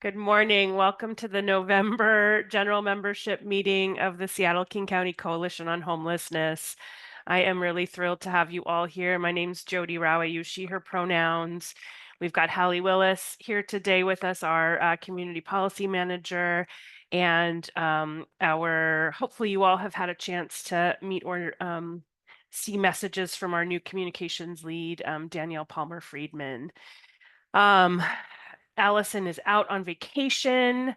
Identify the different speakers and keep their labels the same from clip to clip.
Speaker 1: Good morning. Welcome to the November general membership meeting of the Seattle King County Coalition on Homelessness. I am really thrilled to have you all here. My name's Jody Rao. I use she, her pronouns. We've got Hallie Willis here today with us, our community policy manager. And hopefully you all have had a chance to meet or see messages from our new communications lead, Danielle Palmer-Friedman. Allison is out on vacation,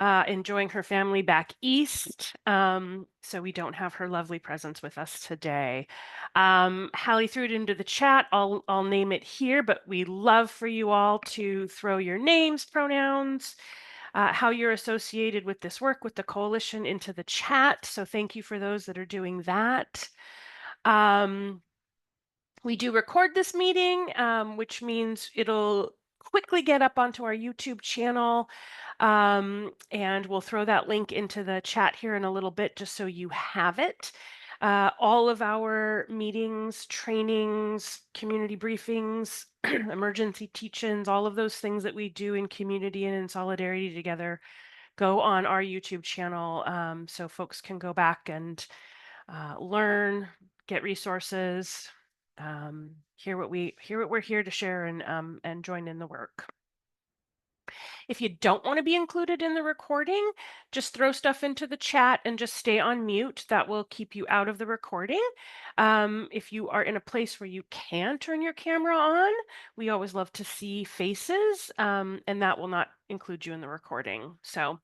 Speaker 1: enjoying her family back east. So we don't have her lovely presence with us today. Hallie threw it into the chat. I'll name it here, but we love for you all to throw your names, pronouns, how you're associated with this work with the coalition into the chat. So thank you for those that are doing that. We do record this meeting, which means it'll quickly get up onto our YouTube channel. And we'll throw that link into the chat here in a little bit just so you have it. All of our meetings, trainings, community briefings, emergency teach-ins, all of those things that we do in community and in solidarity together go on our YouTube channel, so folks can go back and learn, get resources, hear what we're here to share and join in the work. If you don't want to be included in the recording, just throw stuff into the chat and just stay on mute. That will keep you out of the recording. If you are in a place where you can turn your camera on, we always love to see faces, and that will not include you in the recording. So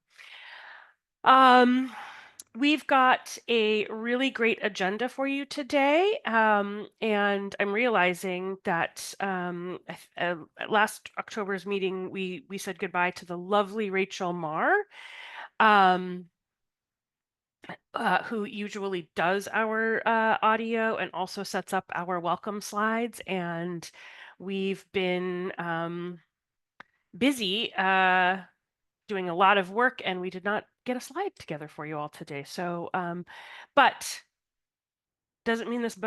Speaker 1: we've got a really great agenda for you today, and I'm realizing that at last October's meeting, we said goodbye to the lovely Rachel Marr, who usually does our audio and also sets up our welcome slides. And we've been busy doing a lot of work, and we did not get a slide together for you all today. So, but doesn't mean this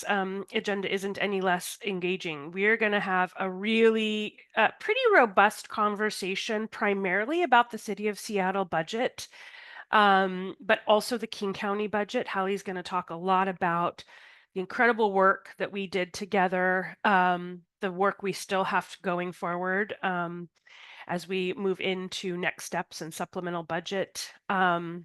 Speaker 1: agenda isn't any less engaging. We're going to have a really pretty robust conversation, primarily about the City of Seattle budget, but also the King County budget. Hallie's going to talk a lot about the incredible work that we did together, the work we still have going forward, as we move into next steps and supplemental budget. The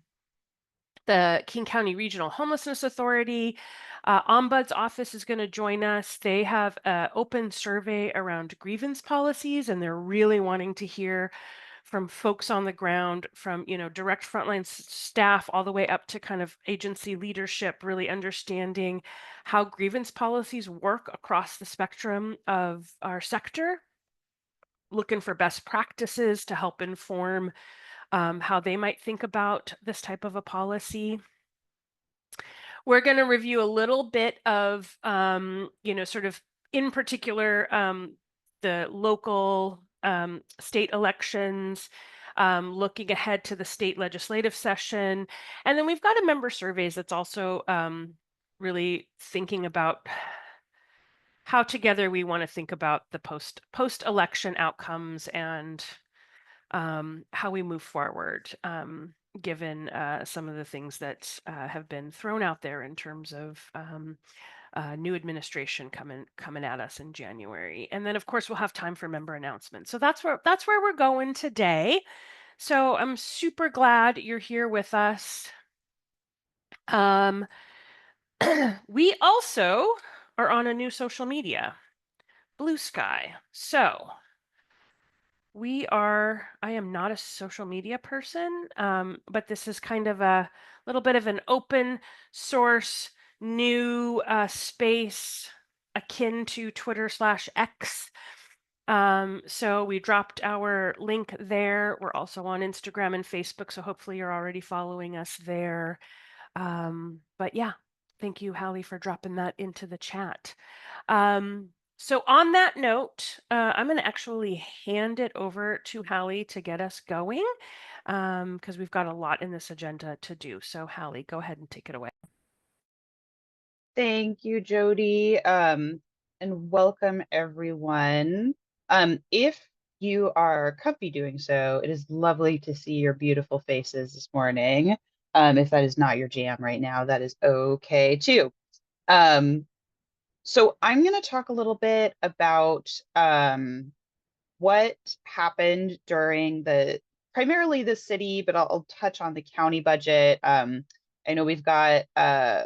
Speaker 1: King County Regional Homelessness Authority, Ombud's office is going to join us. They have an open survey around grievance policies, and they're really wanting to hear from folks on the ground, from direct frontline staff all the way up to kind of agency leadership, really understanding how grievance policies work across the spectrum of our sector, looking for best practices to help inform how they might think about this type of a policy. We're going to review a little bit of, sort of in particular, the local state elections, looking ahead to the state legislative session. And then we've got a member surveys that's also really thinking about how together we want to think about the post-election outcomes and how we move forward, given some of the things that have been thrown out there in terms of new administration coming at us in January. And then, of course, we'll have time for member announcements. So that's where we're going today. So I'm super glad you're here with us. We also are on a new social media, Blue Sky. So I am not a social media person, but this is kind of a little bit of an open source new space akin to Twitter/X. So we dropped our link there. We're also on Instagram and Facebook, so hopefully you're already following us there. But yeah, thank you, Hallie, for dropping that into the chat. So on that note, I'm going to actually hand it over to Hallie to get us going, because we've got a lot in this agenda to do. So Hallie, go ahead and take it away.
Speaker 2: Thank you, Jody, and welcome everyone. If you are comfy doing so, it is lovely to see your beautiful faces this morning. If that is not your jam right now, that is okay too. Um, so I'm going to talk a little bit about what happened during the primarily the city, but I'll touch on the county budget. I know we've got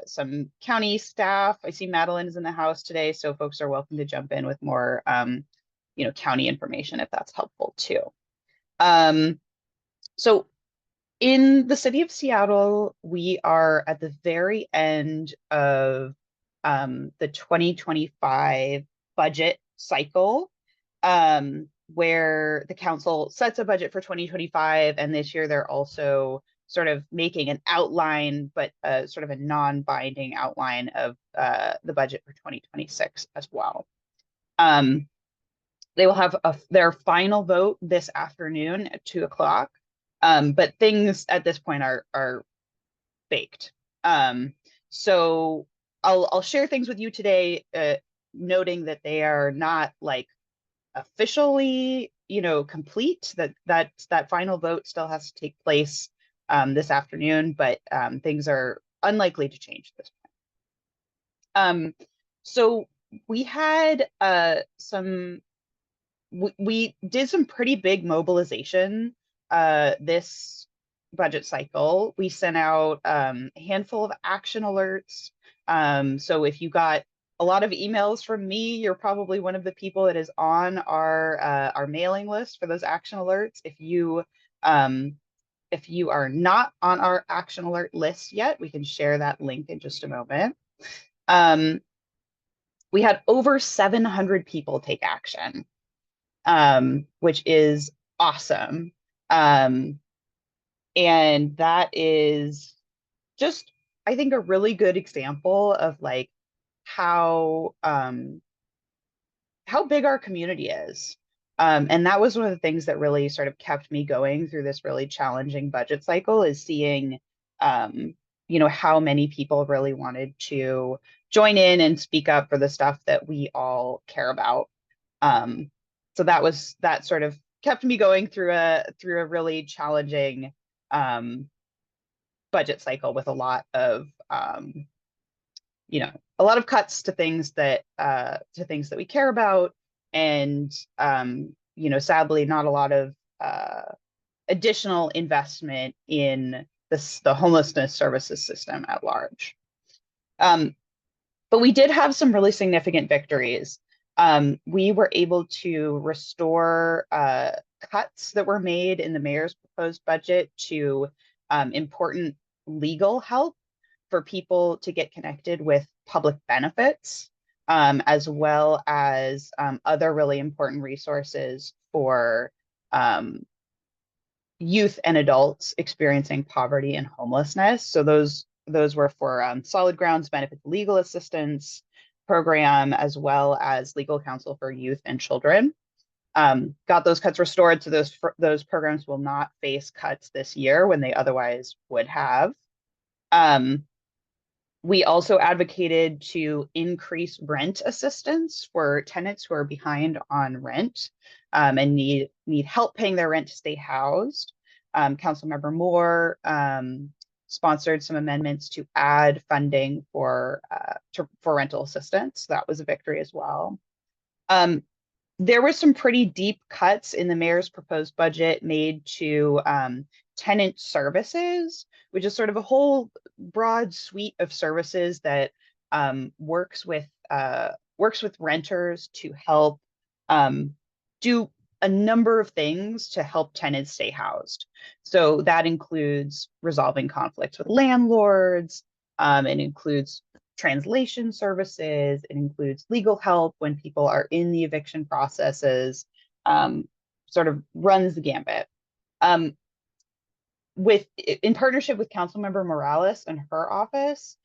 Speaker 2: some county staff. I see Madeline is in the house today, so folks are welcome to jump in with more, county information if that's helpful too. Um, so in the city of Seattle, we are at the very end of the 2025 budget cycle, where the council sets a budget for 2025. And this year, they're also sort of making an outline, but sort of a non-binding outline of the budget for 2026 as well. Um, they will have their final vote this afternoon at 2 o'clock. But things at this point are baked. Um, so I'll share things with you today, noting that they are not like officially, complete. That final vote still has to take place this afternoon, but things are unlikely to change this point. So we had we did some pretty big mobilization this budget cycle. We sent out a handful of action alerts. So if you got a lot of emails from me, you're probably one of the people that is on our mailing list for those action alerts. If you are not on our action alert list yet, we can share that link in just a moment. Um, we had over 700 people take action, which is awesome. Um, and that is just, I think, a really good example of like how big our community is. And that was one of the things that really sort of kept me going through this really challenging budget cycle is seeing, um, how many people really wanted to join in and speak up for the stuff that we all care about. Um, so that sort of kept me going through a really challenging um, budget cycle with a lot of cuts to things that we care about, and sadly not a lot of additional investment in the homelessness services system at large. Um, but we did have some really significant victories. We were able to restore cuts that were made in the mayor's proposed budget to important legal help for people to get connected with public benefits, as well as other really important resources for um, youth and adults experiencing poverty and homelessness. So those were for Solid Grounds Benefits Legal Assistance Program, as well as Legal Counsel for Youth and Children. Got those cuts restored, so those programs will not face cuts this year when they otherwise would have. Um, we also advocated to increase rent assistance for tenants who are behind on rent, and need help paying their rent to stay housed. Councilmember Moore sponsored some amendments to add funding for rental assistance. That was a victory as well. Um, there were some pretty deep cuts in the mayor's proposed budget made to tenant services, which is sort of a whole broad suite of services that works with renters to help do a number of things to help tenants stay housed. So that includes resolving conflicts with landlords. It includes translation services. It includes legal help when people are in the eviction processes, sort of runs the gambit. Um, in partnership with Councilmember Morales and her office,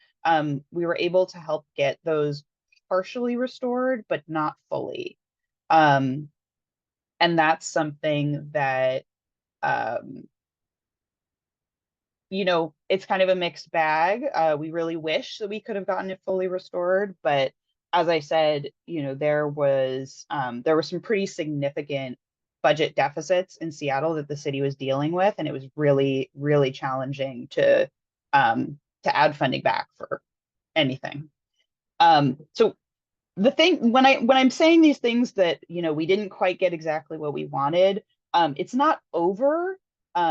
Speaker 2: we were able to help get those partially restored, but not fully. Um, and that's something that um, it's kind of a mixed bag. We really wish that we could have gotten it fully restored, but as I said, there were some pretty significant budget deficits in Seattle that the city was dealing with, and it was really, really challenging to add funding back for anything. So the thing when I'm saying these things that, you know, we didn't quite get exactly what we wanted, it's not over.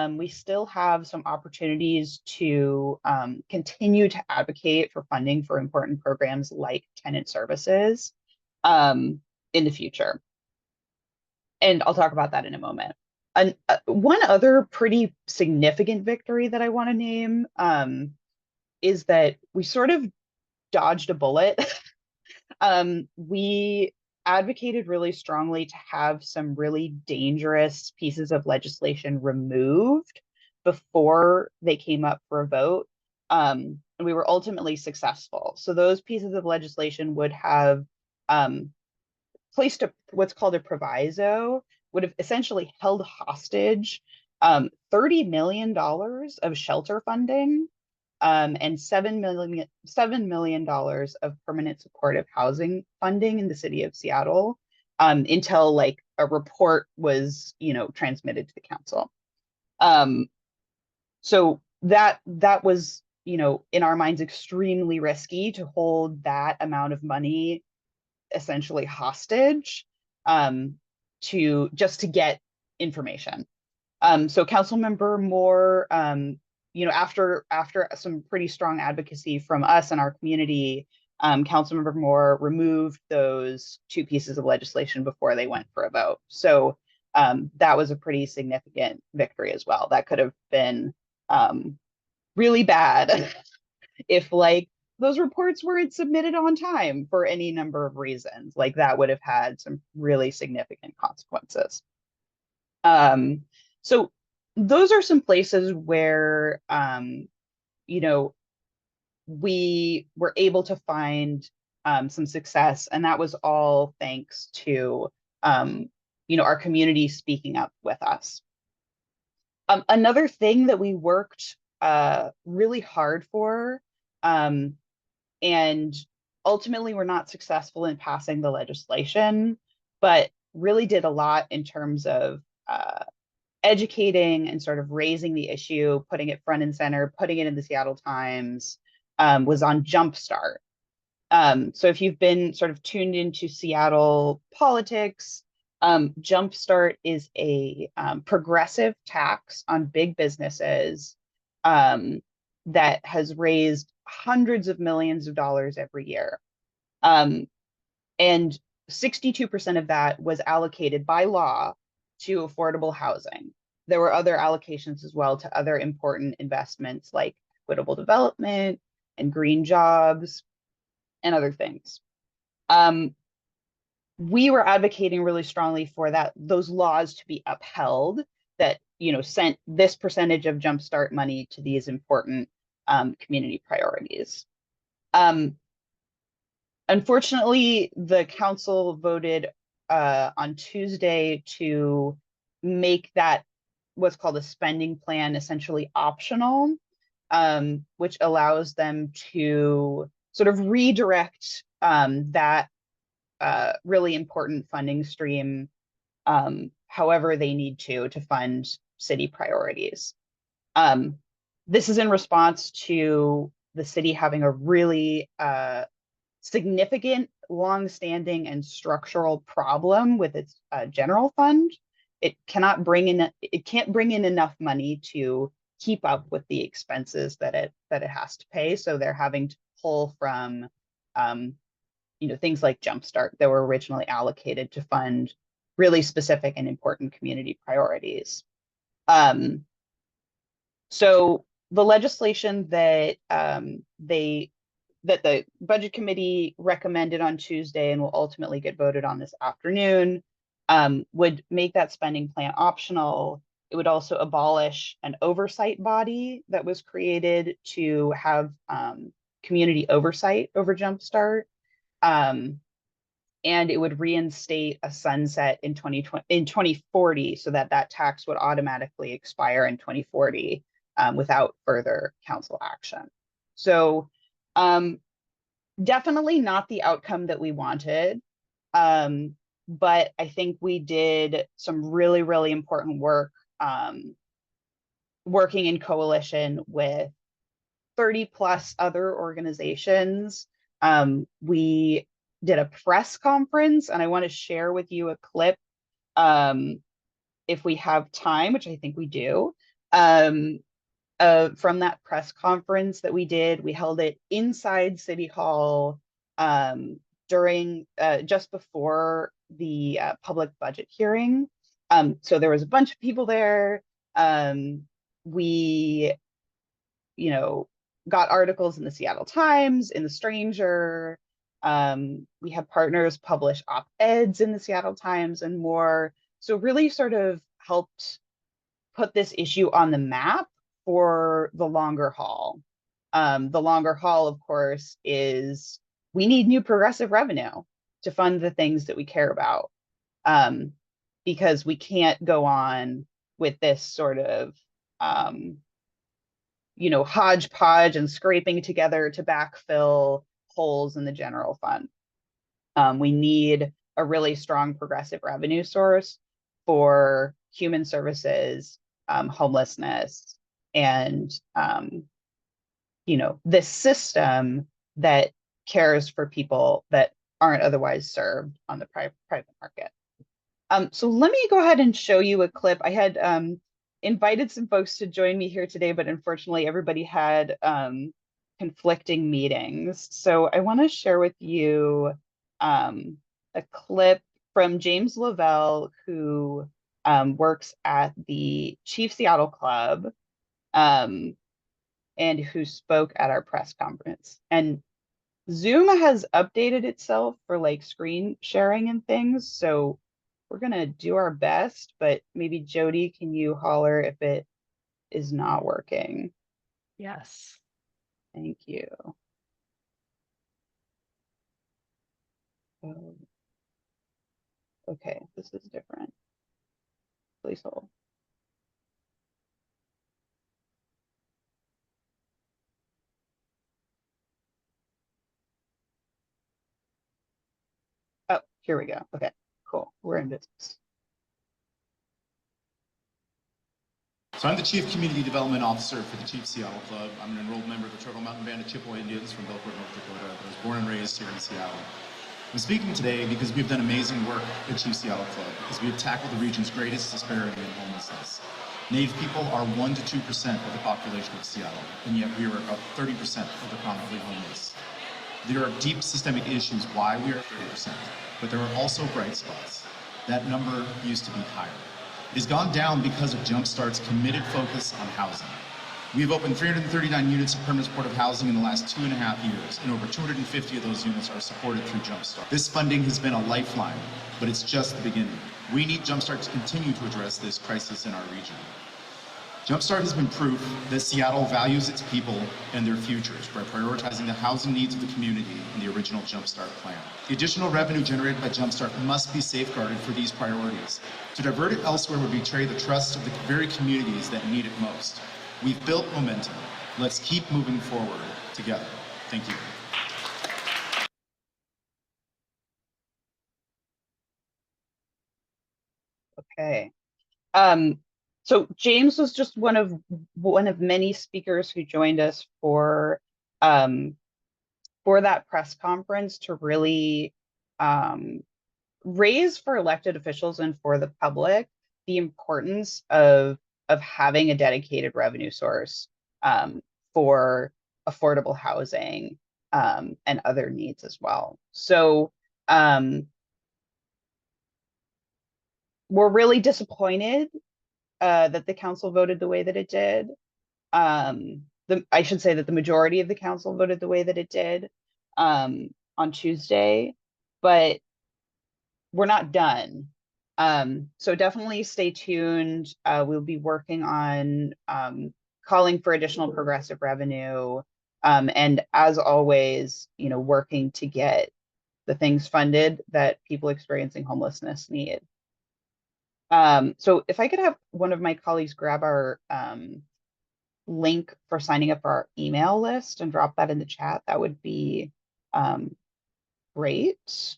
Speaker 2: We still have some opportunities to continue to advocate for funding for important programs like tenant services in the future. And I'll talk about that in a moment. And one other pretty significant victory that I want to name is that we sort of dodged a bullet. We advocated really strongly to have some really dangerous pieces of legislation removed before they came up for a vote. And we were ultimately successful. So those pieces of legislation would have placed what's called a proviso, would have essentially held hostage $30 million of shelter funding and $7 million of permanent supportive housing funding in the city of Seattle until like a report was, you know, transmitted to the council. So that was, you know, in our minds, extremely risky to hold that amount of money essentially hostage to get information. So Councilmember Moore, you know, after some pretty strong advocacy from us and our community, Councilmember Moore removed those two pieces of legislation before they went for a vote. So that was a pretty significant victory as well. That could have been really bad if like those reports weren't submitted on time for any number of reasons. Like that would have had some really significant consequences. So those are some places where, you know, we were able to find some success, and that was all thanks to, you know, our community speaking up with us. Another thing that we worked really hard for, and ultimately were not successful in passing the legislation, but really did a lot in terms of educating and sort of raising the issue, putting it front and center, putting it in the Seattle Times, was on Jumpstart. So if you've been sort of tuned into Seattle politics, Jumpstart is a progressive tax on big businesses that has raised hundreds of millions of dollars every year. And 62% of that was allocated by law to affordable housing. There were other allocations as well to other important investments like equitable development and green jobs and other things. We were advocating really strongly for those laws to be upheld that, you know, sent this percentage of Jumpstart money to these important community priorities. Unfortunately, the council voted on Tuesday to make that what's called a spending plan essentially optional, which allows them to sort of redirect that really important funding stream however they need to fund city priorities. This is in response to the city having a really significant, long-standing, and structural problem with its general fund. It can't bring in enough money to keep up with the expenses that it has to pay. So they're having to pull from you know, things like Jumpstart that were originally allocated to fund really specific and important community priorities. So the legislation that that the budget committee recommended on Tuesday and will ultimately get voted on this afternoon would make that spending plan optional. It would also abolish an oversight body that was created to have community oversight over Jumpstart. And it would reinstate a sunset in 2040 so that tax would automatically expire in 2040 without further council action. So definitely not the outcome that we wanted. but I think we did some really, really important work working in coalition with 30 plus other organizations. We did a press conference, and I want to share with you a clip if we have time, which I think we do, from that press conference that we did. We held it inside City Hall during just before the public budget hearing. So there was a bunch of people there. We, you know, got articles in the Seattle Times, in the Stranger. We had partners publish op-eds in the Seattle Times and more. So really sort of helped put this issue on the map for the longer haul. The longer haul, of course, is we need new progressive revenue to fund the things that we care about, because we can't go on with this sort of hodgepodge and scraping together to backfill holes in the general fund. We need a really strong progressive revenue source for human services, homelessness, and this system that cares for people that aren't otherwise served on the private market. So let me go ahead and show you a clip. I had invited some folks to join me here today, but unfortunately everybody had conflicting meetings. So I want to share with you a clip from James Lavelle, who works at the Chief Seattle Club, and who spoke at our press conference. And Zoom has updated itself for like screen sharing and things. So we're gonna do our best, but maybe Jody, can you holler if it is not working?
Speaker 1: Yes.
Speaker 2: Thank you. Oh, okay, this is different. Please hold. Oh, here we go. Okay, cool. We're in business.
Speaker 3: So I'm the Chief Community Development Officer for the Chief Seattle Club. I'm an enrolled member of the Turtle Mountain Band of Chippewa Indians from Belport, North Dakota. I was born and raised here in Seattle. I'm speaking today because we've done amazing work at Chief Seattle Club, because we have tackled the region's greatest disparity in homelessness. Native people are 1% to 2% of the population of Seattle, and yet we are about 30% of the chronically homeless. There are deep systemic issues why we are 30%, but there are also bright spots. That number used to be higher. It has gone down because of Jumpstart's committed focus on housing. We have opened 339 units of permanent supportive housing in the last 2.5 years, and over 250 of those units are supported through Jumpstart. This funding has been a lifeline, but it's just the beginning. We need Jumpstart to continue to address this crisis in our region. Jumpstart has been proof that Seattle values its people and their futures by prioritizing the housing needs of the community in the original Jumpstart plan. The additional revenue generated by Jumpstart must be safeguarded for these priorities. To divert it elsewhere would betray the trust of the very communities that need it most. We've built momentum. Let's keep moving forward together. Thank you.
Speaker 2: Okay. So James was just one of many speakers who joined us for that press conference to really raise for elected officials and for the public the importance of having a dedicated revenue source for affordable housing and other needs as well. So we're really disappointed that the council voted the way that it did. I should say that the majority of the council voted the way that it did on Tuesday, but we're not done. So definitely stay tuned. We'll be working on calling for additional progressive revenue. And as always, working to get the things funded that people experiencing homelessness need. So if I could have one of my colleagues grab our link for signing up for our email list and drop that in the chat, that would be great.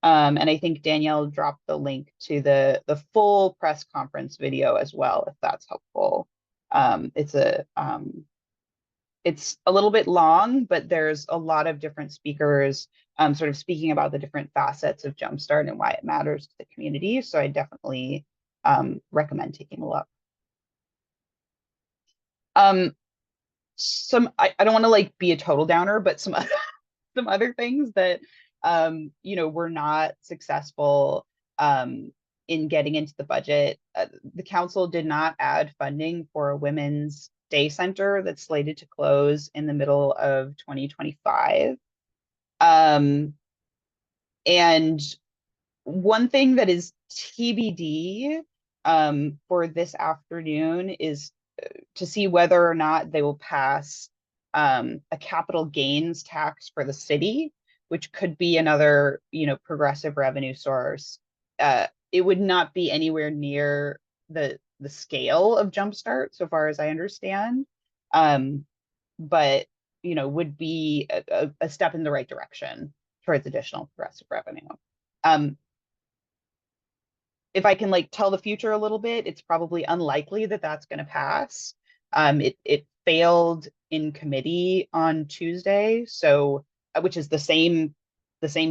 Speaker 2: And I think Danielle dropped the link to the full press conference video as well, if that's helpful. It's a little bit long, but there's a lot of different speakers sort of speaking about the different facets of Jumpstart and why it matters to the community. So I definitely recommend taking a look. I don't want to like be a total downer, but some other things that were not successful in getting into the budget. The council did not add funding for a women's day center that's slated to close in the middle of 2025. And one thing that is TBD for this afternoon is to see whether or not they will pass a capital gains tax for the city, which could be another, progressive revenue source. It would not be anywhere near the scale of Jumpstart, so far as I understand, but would be a step in the right direction towards additional progressive revenue. If I can like tell the future a little bit, it's probably unlikely that that's going to pass. It failed in committee on Tuesday, so which is the same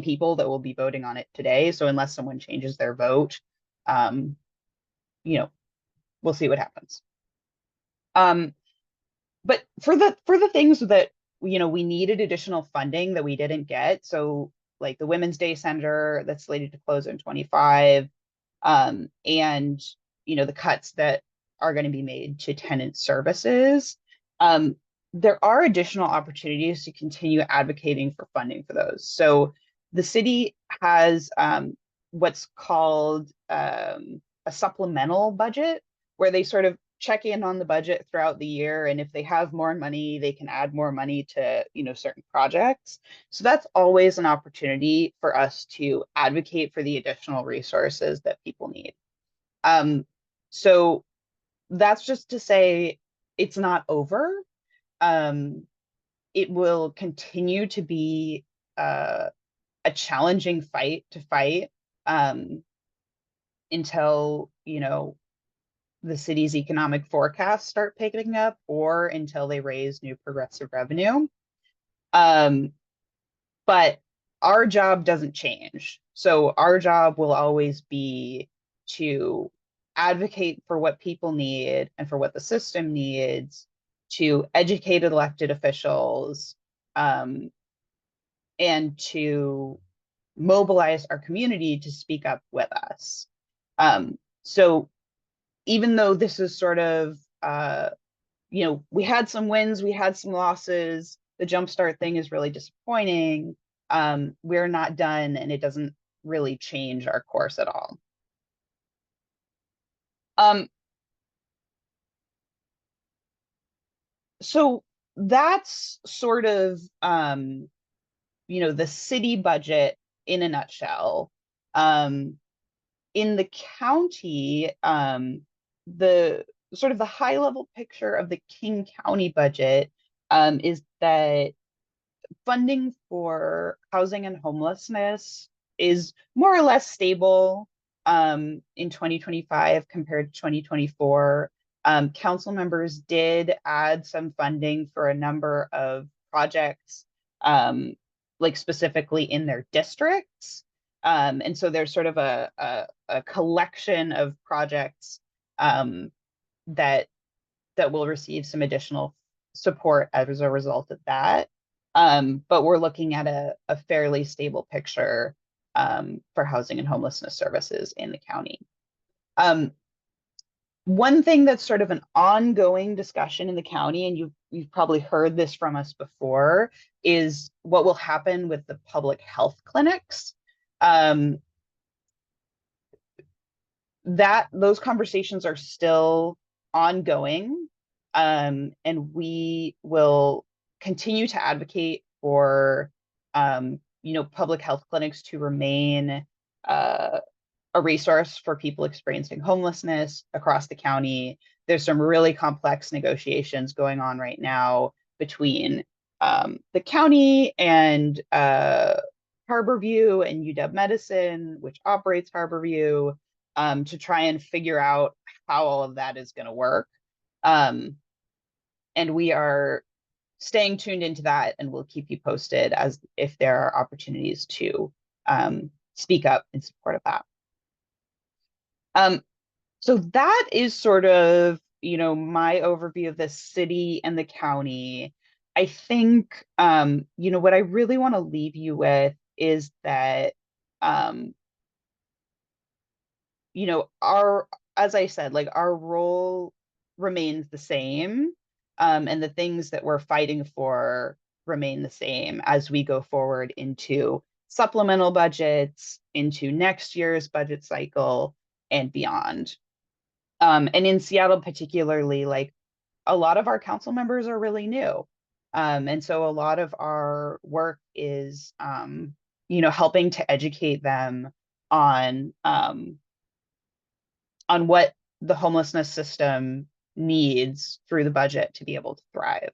Speaker 2: people that will be voting on it today. So unless someone changes their vote, we'll see what happens. But for the things that we needed additional funding that we didn't get, so like the Women's Day Center that's slated to close in 25, and the cuts that are going to be made to tenant services, there are additional opportunities to continue advocating for funding for those. So the city has what's called a supplemental budget, where they sort of check in on the budget throughout the year, and if they have more money, they can add more money to certain projects. So that's always an opportunity for us to advocate for the additional resources that people need. So that's just to say it's not over. It will continue to be a challenging fight to fight until the city's economic forecasts start picking up, or until they raise new progressive revenue. But our job doesn't change. So our job will always be to advocate for what people need and for what the system needs, to educate elected officials, and to mobilize our community to speak up with us. So even though this is sort of, we had some wins, we had some losses, the Jumpstart thing is really disappointing. We're not done, and it doesn't really change our course at all. So that's sort of, the city budget in a nutshell. In the county, the sort of the high level picture of the King County budget is that funding for housing and homelessness is more or less stable in 2025 compared to 2024. Council members did add some funding for a number of projects, like specifically in their districts. And so there's sort of a collection of projects that will receive some additional support as a result of that. But we're looking at a fairly stable picture for housing and homelessness services in the county. One thing that's sort of an ongoing discussion in the county, and you've probably heard this from us before, is what will happen with the public health clinics. Those conversations are still ongoing, and we will continue to advocate for public health clinics to remain a resource for people experiencing homelessness across the county. There's some really complex negotiations going on right now between the county and Harborview and UW Medicine, which operates Harborview, to try and figure out how all of that is going to work. And we are staying tuned into that, and we'll keep you posted as if there are opportunities to speak up in support of that. So that is sort of, my overview of the city and the county. I think, what I really want to leave you with is that, as I said, like, our role remains the same, and the things that we're fighting for remain the same as we go forward into supplemental budgets, into next year's budget cycle, and beyond. And in Seattle particularly, like, a lot of our council members are really new. And so a lot of our work is, helping to educate them on what the homelessness system needs through the budget to be able to thrive.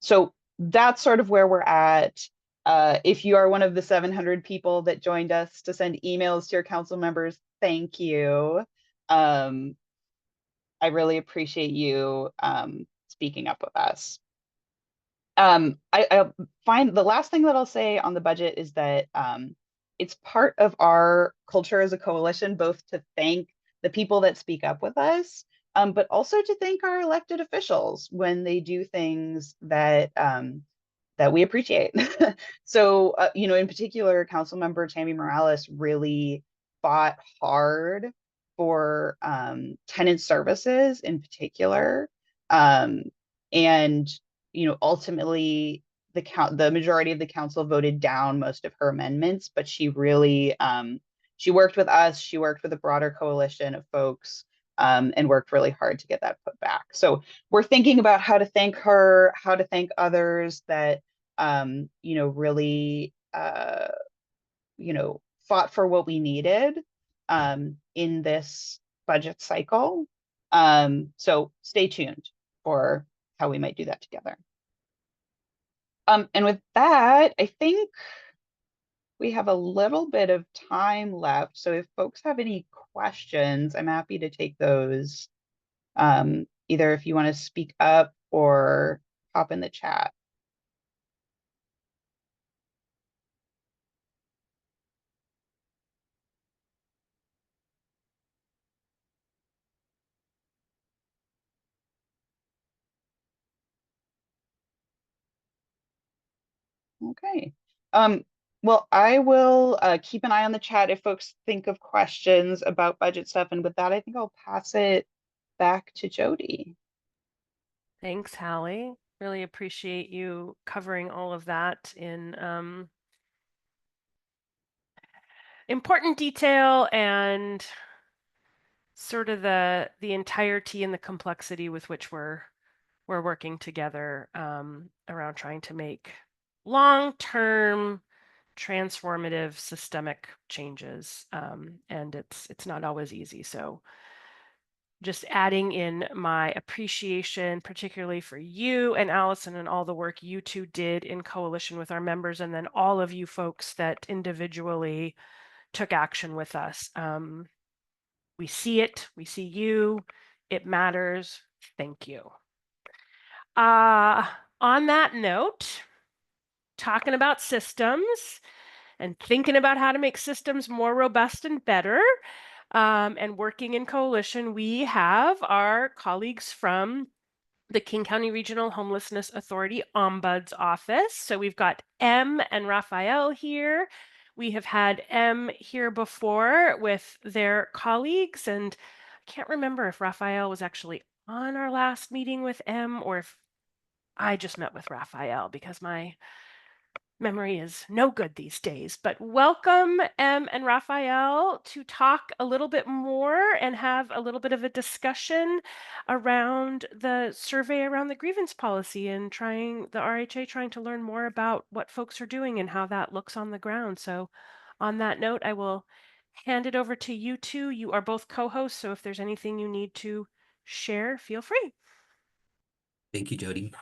Speaker 2: So that's sort of where we're at. If you are one of the 700 people that joined us to send emails to your council members, thank you. I really appreciate you speaking up with us. I find the last thing that I'll say on the budget is that it's part of our culture as a coalition, both to thank the people that speak up with us, but also to thank our elected officials when they do things that that we appreciate. So, in particular, Councilmember Tammy Morales really fought hard for tenant services in particular. And, ultimately the majority of the council voted down most of her amendments, but she really, she worked with us, she worked with a broader coalition of folks, and worked really hard to get that put back. So we're thinking about how to thank her, how to thank others that, really, fought for what we needed in this budget cycle. So stay tuned for how we might do that together. And with that, I think we have a little bit of time left. So if folks have any questions, I'm happy to take those. Either if you want to speak up or pop in the chat. Okay. Well, I will keep an eye on the chat if folks think of questions about budget stuff. And with that, I think I'll pass it back to Jody.
Speaker 1: Thanks, Hallie. Really appreciate you covering all of that in important detail and sort of the entirety and the complexity with which we're working together around trying to make long-term transformative systemic changes. And it's not always easy. So just adding in my appreciation, particularly for you and Allison and all the work you two did in coalition with our members, and then all of you folks that individually took action with us. We see it, we see you, it matters. Thank you. On that note, talking about systems and thinking about how to make systems more robust and better, and working in coalition, we have our colleagues from the King County Regional Homelessness Authority Ombuds Office. So we've got Em and Raphael here. We have had Em here before with their colleagues, and I can't remember if Raphael was actually on our last meeting with Em or if I just met with Raphael because my memory is no good these days. But welcome, Em and Raphael, to talk a little bit more and have a little bit of a discussion around the survey around the grievance policy and the RHA trying to learn more about what folks are doing and how that looks on the ground. So on that note, I will hand it over to you two. You are both co-hosts, so if there's anything you need to share, feel free.
Speaker 4: Thank you, Jody.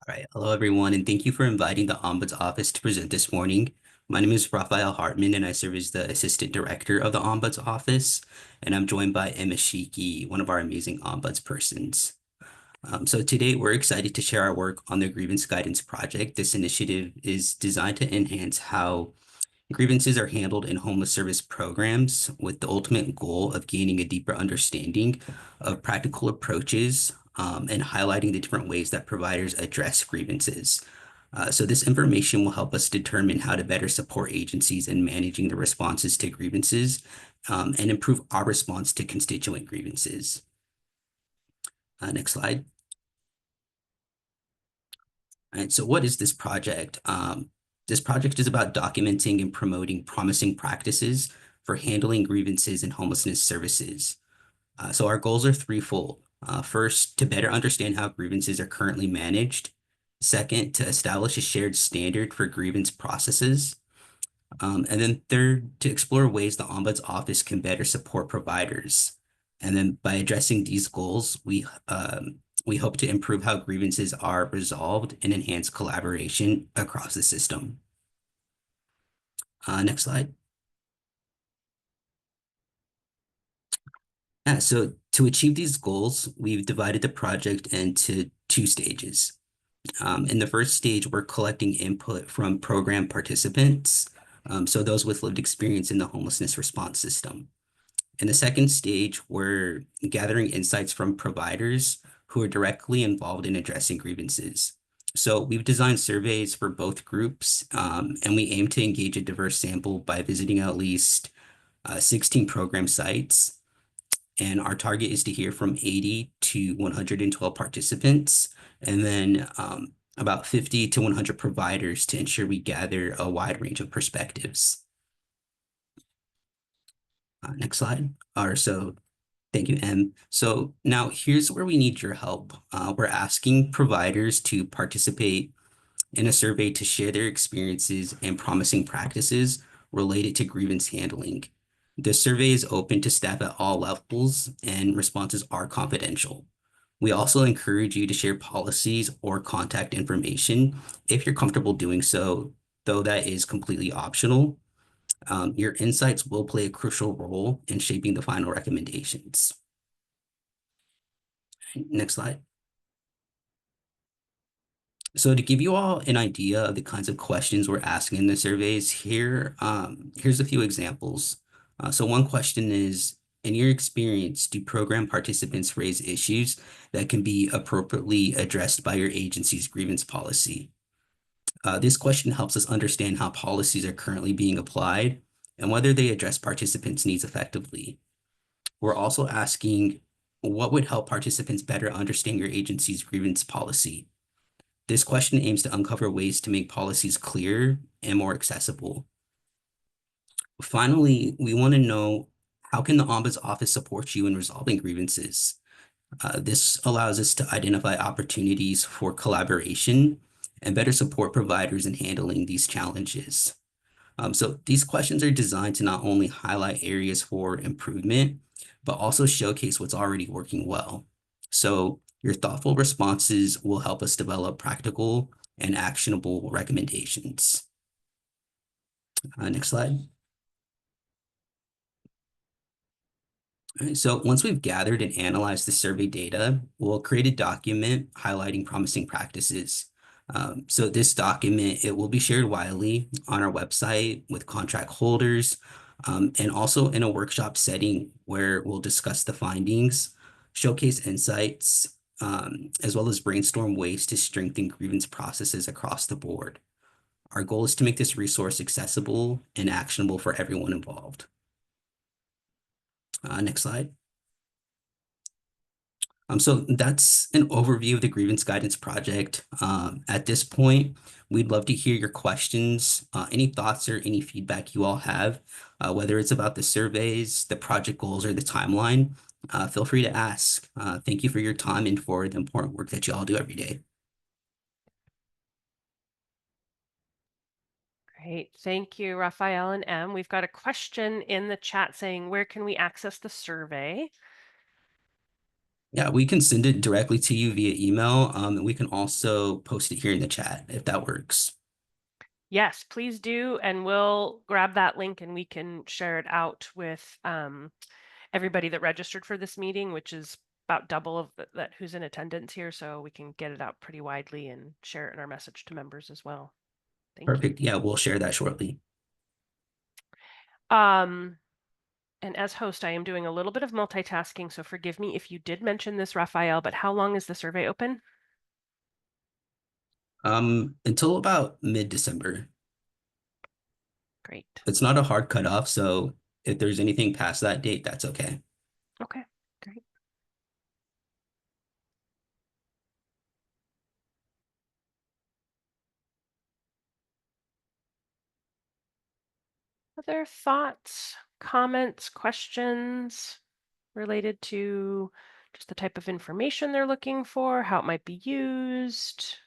Speaker 4: All right. Hello, everyone, and thank you for inviting the Ombuds Office to present this morning. My name is Raphael Hartman, and I serve as the Assistant Director of the Ombuds Office, and I'm joined by Emma Shiki, one of our amazing Ombuds persons. So today, we're excited to share our work on the Grievance Guidance Project. This initiative is designed to enhance how grievances are handled in homeless service programs with the ultimate goal of gaining a deeper understanding of practical approaches and highlighting the different ways that providers address grievances. So this information will help us determine how to better support agencies in managing the responses to grievances and improve our response to constituent grievances. Next slide. All right, so what is this project? This project is about documenting and promoting promising practices for handling grievances in homelessness services. So our goals are threefold. First, to better understand how grievances are currently managed. Second, to establish a shared standard for grievance processes. And then third, to explore ways the Ombuds Office can better support providers. And then by addressing these goals, we hope to improve how grievances are resolved and enhance collaboration across the system. Next slide. So to achieve these goals, we've divided the project into two stages. In the first stage, we're collecting input from program participants, so those with lived experience in the homelessness response system. In the second stage, we're gathering insights from providers who are directly involved in addressing grievances. So we've designed surveys for both groups, and we aim to engage a diverse sample by visiting at least 16 program sites. And our target is to hear from 80 to 112 participants, and then about 50 to 100 providers to ensure we gather a wide range of perspectives. Next slide. Thank you, Em. So now here's where we need your help. We're asking providers to participate in a survey to share their experiences and promising practices related to grievance handling. The survey is open to staff at all levels and responses are confidential. We also encourage you to share policies or contact information if you're comfortable doing so, though that is completely optional. Your insights will play a crucial role in shaping the final recommendations. Next slide. So to give you all an idea of the kinds of questions we're asking in the surveys here, here's a few examples. So one question is, in your experience, do program participants raise issues that can be appropriately addressed by your agency's grievance policy? This question helps us understand how policies are currently being applied and whether they address participants' needs effectively. We're also asking, what would help participants better understand your agency's grievance policy? This question aims to uncover ways to make policies clearer and more accessible. Finally, we want to know, how can the Ombuds Office support you in resolving grievances? This allows us to identify opportunities for collaboration and better support providers in handling these challenges. So these questions are designed to not only highlight areas for improvement, but also showcase what's already working well. So your thoughtful responses will help us develop practical and actionable recommendations. Next slide. All right, so once we've gathered and analyzed the survey data, we'll create a document highlighting promising practices. So this document, it will be shared widely on our website with contract holders, and also in a workshop setting where we'll discuss the findings, showcase insights, as well as brainstorm ways to strengthen grievance processes across the board. Our goal is to make this resource accessible and actionable for everyone involved. Next slide. So that's an overview of the Grievance Guidance Project. At this point, we'd love to hear your questions, any thoughts or any feedback you all have, whether it's about the surveys, the project goals, or the timeline. Feel free to ask. Thank you for your time and for the important work that you all do every day.
Speaker 1: Great. Thank you, Raphael and Em. We've got a question in the chat saying, where can we access the survey?
Speaker 4: Yeah, we can send it directly to you via email, and we can also post it here in the chat if that works.
Speaker 1: Yes, please do. And we'll grab that link and we can share it out with everybody that registered for this meeting, which is about double of that who's in attendance here. So we can get it out pretty widely and share it in our message to members as well. Thank you.
Speaker 4: Perfect. Yeah, we'll share that shortly.
Speaker 1: And as host, I am doing a little bit of multitasking, so forgive me if you did mention this, Raphael, but how long is the survey open?
Speaker 4: Until about mid-December.
Speaker 1: Great.
Speaker 4: It's not a hard cutoff, so if there's anything past that date, that's okay.
Speaker 1: Okay, great. Other thoughts, comments, questions related to just the type of information they're looking for, how it might be used?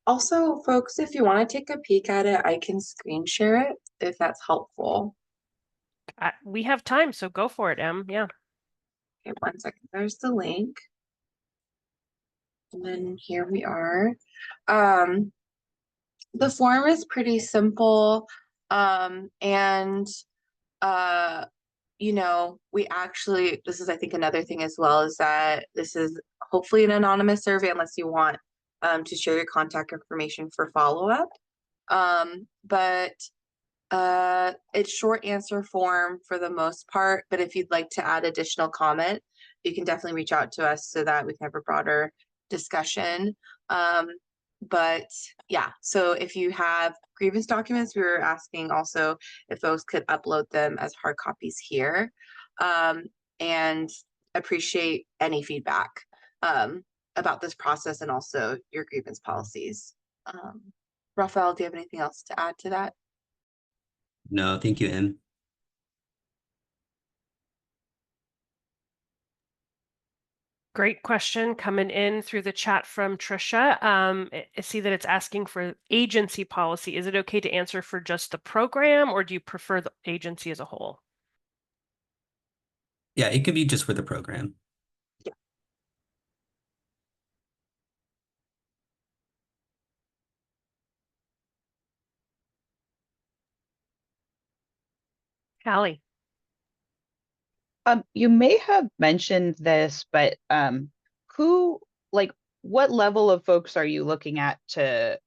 Speaker 5: Also, folks, if you want to take a peek at it, I can screen share it if that's helpful.
Speaker 1: We have time, so go for it, Em. Yeah.
Speaker 5: Okay, 1 second. There's the link. And then here we are. The form is pretty simple. And you know, we actually, this is I think another thing as well, is that this is hopefully an anonymous survey unless you want to share your contact information for follow-up. But it's short answer form for the most part, but if you'd like to add additional comment, you can definitely reach out to us so that we can have a broader discussion. But yeah, so if you have grievance documents, we were asking also if those could upload them as hard copies here. And appreciate any feedback about this process and also your grievance policies. Raphael, do you have anything else to add to that?
Speaker 4: No, thank you, Em.
Speaker 1: Great question coming in through the chat from Trisha. I see that it's asking for agency policy. Is it okay to answer for just the program, or do you prefer the agency as a whole?
Speaker 4: Yeah, it could be just for the program.
Speaker 5: Yeah.
Speaker 1: Hallie.
Speaker 2: You may have mentioned this, but who, like, what level of folks are you looking at to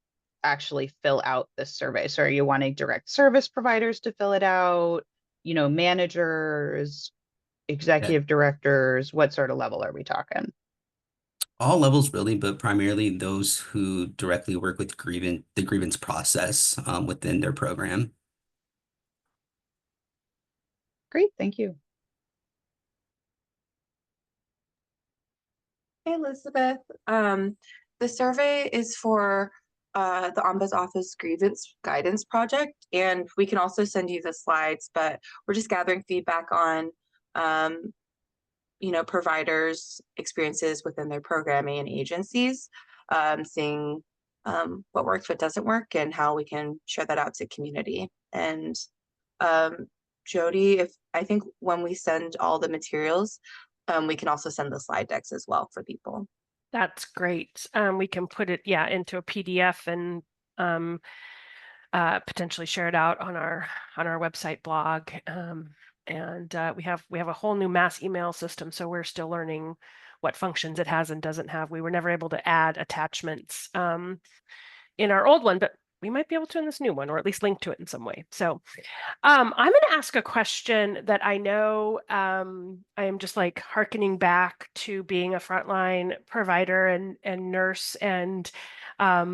Speaker 2: actually fill out this survey? So are you wanting direct service providers to fill it out, you know, managers, executive directors? What sort of level are we talking?
Speaker 4: All levels really, but primarily those who directly work with the grievance process within their program.
Speaker 2: Great, thank you.
Speaker 5: Hey, Elizabeth. The survey is for the Ombuds Office Grievance Guidance Project, and we can also send you the slides, but we're just gathering feedback on, you know, providers' experiences within their programming and agencies, seeing what works, what doesn't work, and how we can share that out to community. And Jody, if I think when we send all the materials, we can also send the slide decks as well for people.
Speaker 1: That's great. We can put it, yeah, into a PDF and potentially share it out on our website blog. And we have a whole new mass email system, so we're still learning what functions it has and doesn't have. We were never able to add attachments in our old one, but we might be able to in this new one, or at least link to it in some way. So I'm going to ask a question that I know I am just like hearkening back to being a frontline provider and nurse, and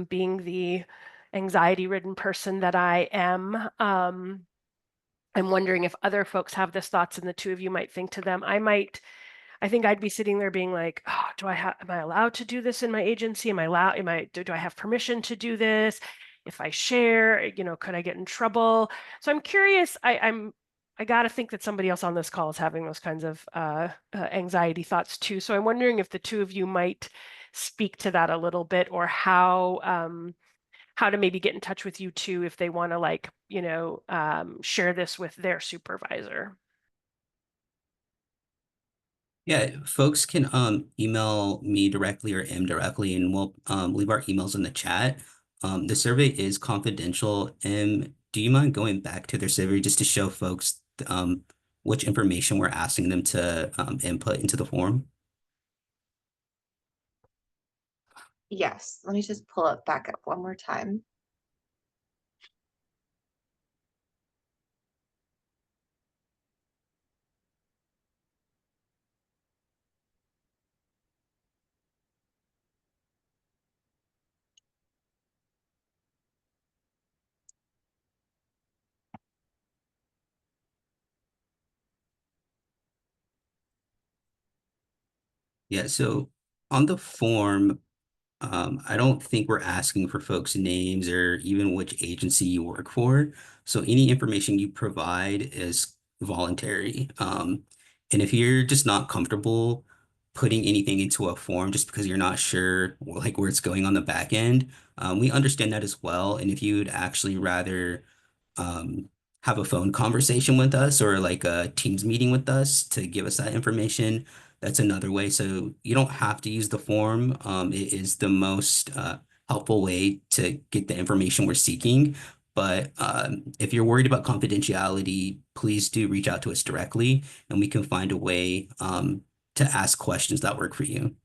Speaker 1: being the anxiety-ridden person that I am. I'm wondering if other folks have this thoughts, and the two of you might think to them. I think I'd be sitting there being like, oh, am I allowed to do this in my agency? Do I have permission to do this? If I share, you know, could I get in trouble? So I'm curious. I got to think that somebody else on this call is having those kinds of anxiety thoughts too. So I'm wondering if the two of you might speak to that a little bit, or how to maybe get in touch with you too if they want to, like, you know, share this with their supervisor.
Speaker 4: Yeah, folks can email me directly or M directly, and we'll leave our emails in the chat. The survey is confidential. M, do you mind going back to their survey just to show folks which information we're asking them to input into the form?
Speaker 5: Yes, let me just pull it back up one more time.
Speaker 4: Yeah, so on the form, I don't think we're asking for folks' names or even which agency you work for. So any information you provide is voluntary. And if you're just not comfortable putting anything into a form just because you're not sure like where it's going on the back end, we understand that as well. And if you'd actually rather have a phone conversation with us or like a Teams meeting with us to give us that information, that's another way. So you don't have to use the form. It is the most helpful way to get the information we're seeking. But if you're worried about confidentiality, please do reach out to us directly, and we can find a way to ask questions that work for you.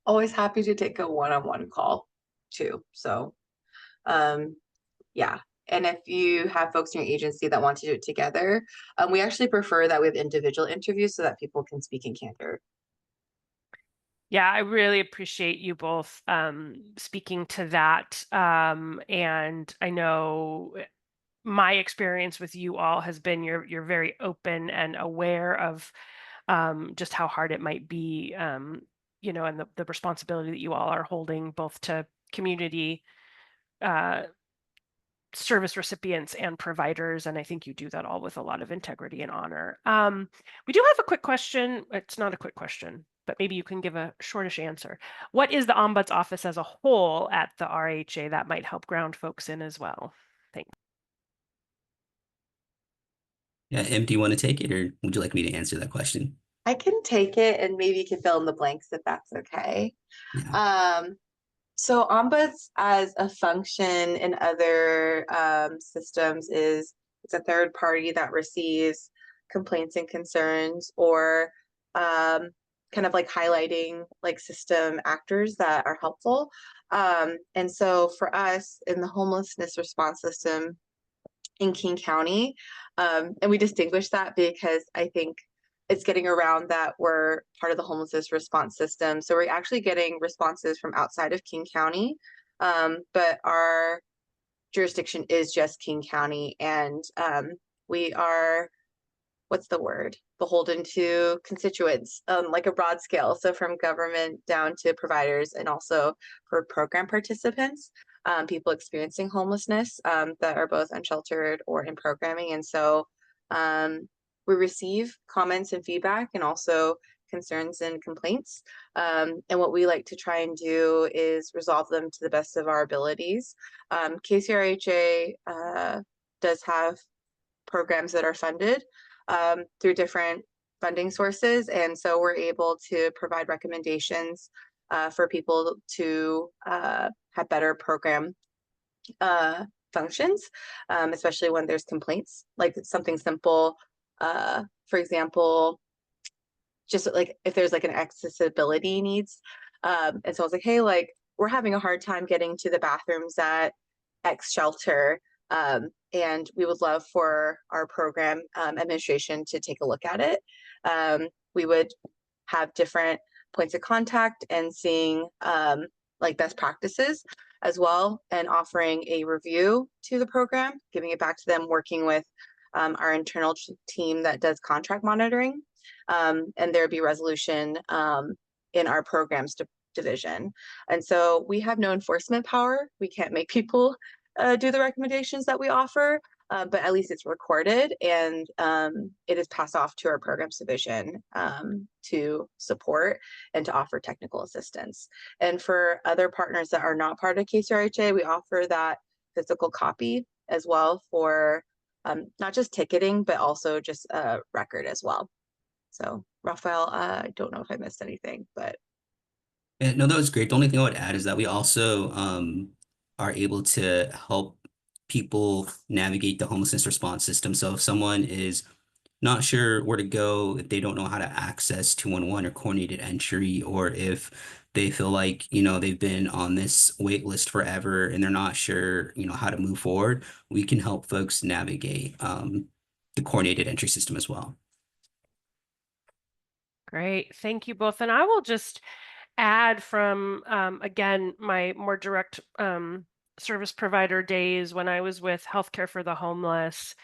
Speaker 5: Always happy to take a one-on-one call too. So, yeah. And if you have folks in your agency that want to do it together, we actually prefer that we have individual interviews so that people can speak in candor.
Speaker 1: Yeah, I really appreciate you both speaking to that. And I know my experience with you all has been you're very open and aware of just how hard it might be, and the responsibility that you all are holding both to community service recipients and providers. And I think you do that all with a lot of integrity and honor. We do have a quick question. It's not a quick question, but maybe you can give a shortish answer. What is the Ombuds office as a whole at the RHA? That might help ground folks in as well. Thanks.
Speaker 4: Yeah, Em, do you want to take it, or would you like me to answer that question?
Speaker 5: I can take it and maybe you can fill in the blanks if that's okay.
Speaker 4: Yeah.
Speaker 5: So Ombuds as a function in other systems is it's a third party that receives complaints and concerns or kind of like highlighting like system actors that are helpful. And so for us in the homelessness response system in King County, and we distinguish that because I think it's getting around that we're part of the homelessness response system. So we're actually getting responses from outside of King County, but our jurisdiction is just King County, and we are, what's the word? Beholden to constituents, like a broad scale. So from government down to providers and also for program participants, people experiencing homelessness that are both unsheltered or in programming. And so we receive comments and feedback and also concerns and complaints. And what we like to try and do is resolve them to the best of our abilities. KCRHA does have programs that are funded through different funding sources. And so we're able to provide recommendations for people to have better program functions, especially when there's complaints, like something simple. For example, just like if there's like an accessibility needs. And so I was like, hey, like we're having a hard time getting to the bathrooms at X shelter. And we would love for our program administration to take a look at it. We would have different points of contact and seeing like best practices as well, and offering a review to the program, giving it back to them, working with our internal team that does contract monitoring, and there'd be resolution in our programs division. And so we have no enforcement power. We can't make people do the recommendations that we offer, but at least it's recorded and it is passed off to our programs division to support and to offer technical assistance. And for other partners that are not part of KCRHA, we offer that physical copy as well for not just ticketing, but also just a record as well. So Raphael, I don't know if I missed anything, but
Speaker 4: Yeah, no, that was great. The only thing I would add is that we also are able to help people navigate the homelessness response system. So if someone is not sure where to go, if they don't know how to access 211 or coordinated entry, or if they feel like, they've been on this wait list forever and they're not sure, how to move forward, we can help folks navigate the coordinated entry system as well.
Speaker 1: Great. Thank you both. And I will just add from, again, my more direct service provider days when I was with Healthcare for the Homeless.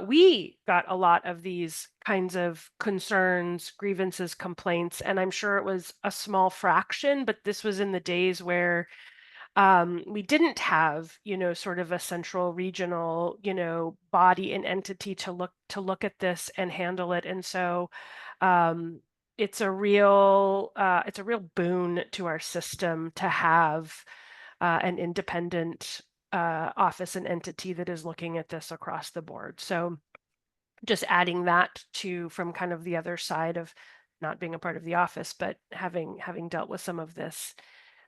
Speaker 1: We got a lot of these kinds of concerns, grievances, complaints, and I'm sure it was a small fraction, but this was in the days where we didn't have, sort of a central regional, body and entity to look at this and handle it. And so um, it's a real boon to our system to have an independent office and entity that is looking at this across the board. So just adding that to from kind of the other side of not being a part of the office, but having dealt with some of this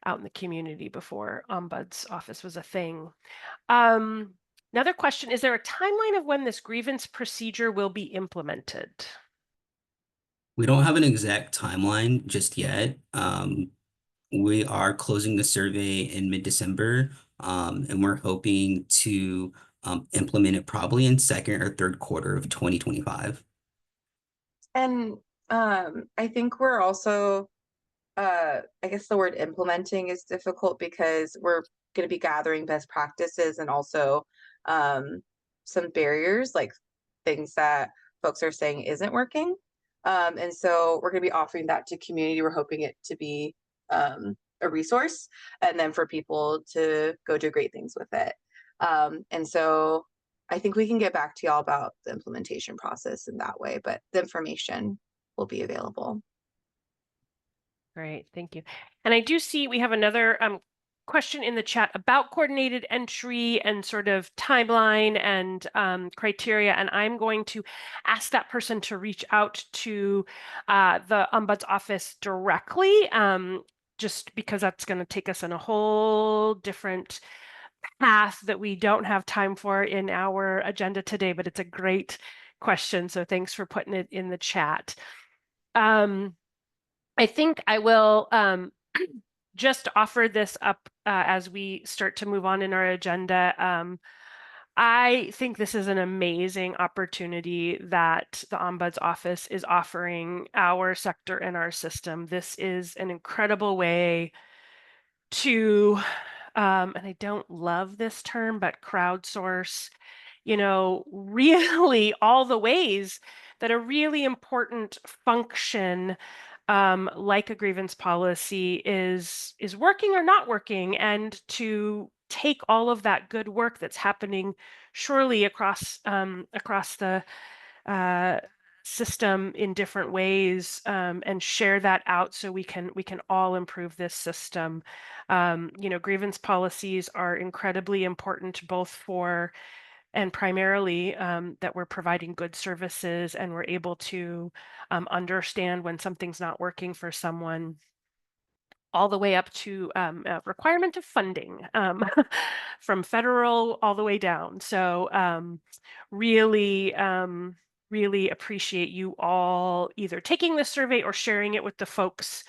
Speaker 1: out in the community before Ombud's office was a thing. Another question, is there a timeline of when this grievance procedure will be implemented?
Speaker 4: We don't have an exact timeline just yet. We are closing the survey in mid-December, and we're hoping to implement it probably in second or third quarter of 2025.
Speaker 5: and I think we're also I guess the word implementing is difficult because we're going to be gathering best practices and also some barriers, like things that folks are saying isn't working. And so we're going to be offering that to community. We're hoping it to be a resource and then for people to go do great things with it. And so I think we can get back to y'all about the implementation process in that way, but the information will be available.
Speaker 1: Great, thank you. And I do see we have another question in the chat about coordinated entry and sort of timeline and criteria. And I'm going to ask that person to reach out to the Ombuds office directly, just because that's going to take us in a whole different path that we don't have time for in our agenda today, but it's a great question. So thanks for putting it in the chat. I think I will just offer this up as we start to move on in our agenda. I think this is an amazing opportunity that the Ombuds office is offering our sector and our system. This is an incredible way to, and I don't love this term, but crowdsource, really all the ways that a really important function like a grievance policy is working or not working, and to take all of that good work that's happening surely across the system in different ways, and share that out so we can all improve this system. Grievance policies are incredibly important both for and primarily that we're providing good services and we're able to understand when something's not working for someone, all the way up to requirement of funding from federal all the way down. So really, really appreciate you all either taking the survey or sharing it with the folks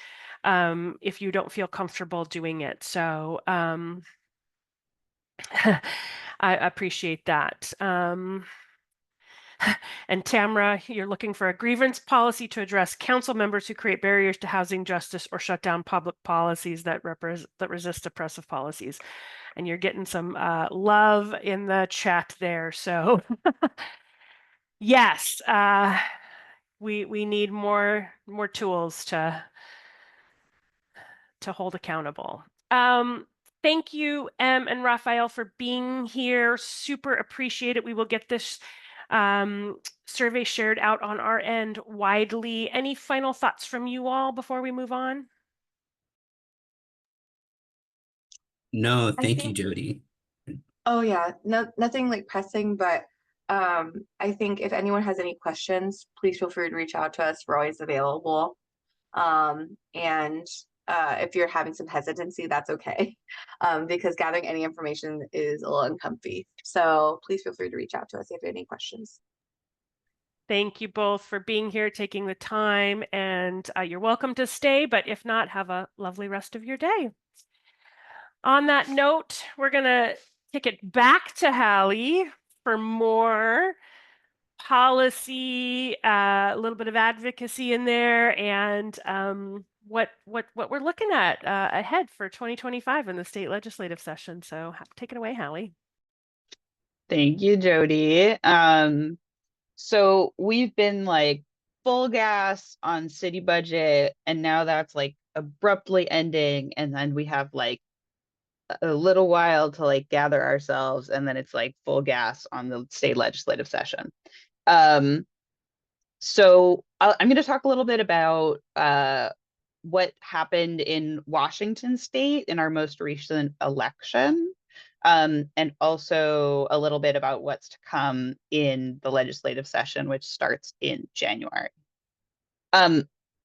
Speaker 1: if you don't feel comfortable doing it. So I appreciate that. And Tamara, you're looking for a grievance policy to address council members who create barriers to housing justice or shut down public policies that resist oppressive policies. And you're getting some love in the chat there. So yes, we need more tools to hold accountable. Thank you, Em and Raphael, for being here. Super appreciate it. We will get this survey shared out on our end widely. Any final thoughts from you all before we move on?
Speaker 4: No,
Speaker 5: I
Speaker 4: thank you,
Speaker 5: think
Speaker 4: Jody.
Speaker 5: Oh yeah, no, nothing like pressing, but I think if anyone has any questions, please feel free to reach out to us. We're always available. And if you're having some hesitancy, that's okay. Because gathering any information is a little uncomfy. So please feel free to reach out to us if you have any questions.
Speaker 1: Thank you both for being here, taking the time, and you're welcome to stay, but if not, have a lovely rest of your day. On that note, we're going to kick it back to Hallie for more policy, a little bit of advocacy in there, and what we're looking at ahead for 2025 in the state legislative session. So take it away, Hallie.
Speaker 2: Thank you, Jody. So we've been like full gas on city budget, and now that's like abruptly ending, and then we have like a little while to like gather ourselves, and then it's like full gas on the state legislative session. So I'm going to talk a little bit about what happened in Washington state in our most recent election, and also a little bit about what's to come in the legislative session, which starts in January.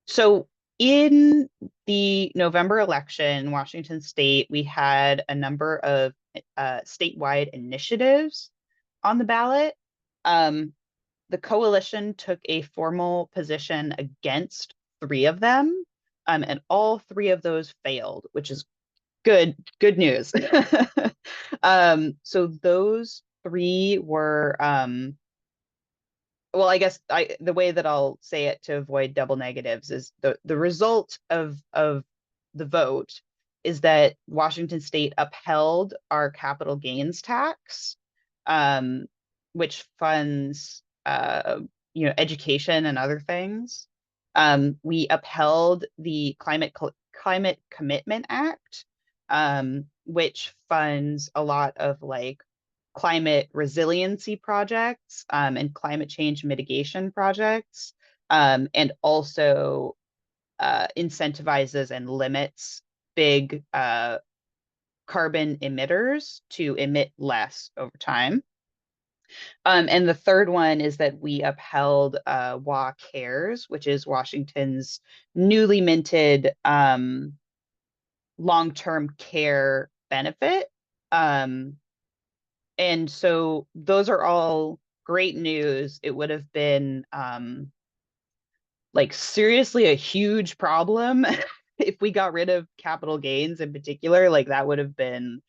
Speaker 2: So in the November election, Washington state, we had a number of statewide initiatives on the ballot. The coalition took a formal position against 3 of them, and all 3 of those failed, which is good news. So those 3 were, well, I guess the way that I'll say it to avoid double negatives is the result of the vote is that Washington state upheld our capital gains tax, which funds education and other things. We upheld the Climate Commitment Act, which funds a lot of like climate resiliency projects and climate change mitigation projects, and also incentivizes and limits big carbon emitters to emit less over time. And the third one is that we upheld WA Cares, which is Washington's newly minted long-term care benefit. And so those are all great news. It would have been like seriously a huge problem if we got rid of capital gains in particular. Like that would have been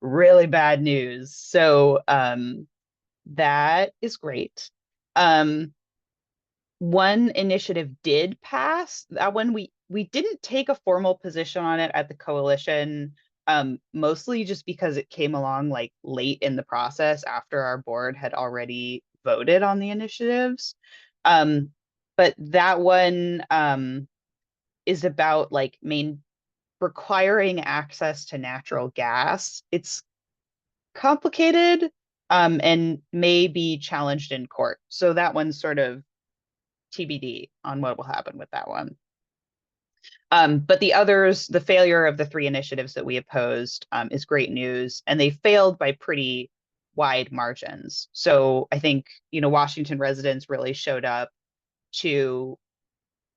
Speaker 2: really bad news. So that is great. One initiative did pass. That one we didn't take a formal position on it at the coalition, mostly just because it came along like late in the process after our board had already voted on the initiatives. But that one is about like requiring access to natural gas. It's complicated and may be challenged in court. So that one's sort of TBD on what will happen with that one. But the others, the failure of the 3 initiatives that we opposed is great news, and they failed by pretty wide margins. So I think, Washington residents really showed up to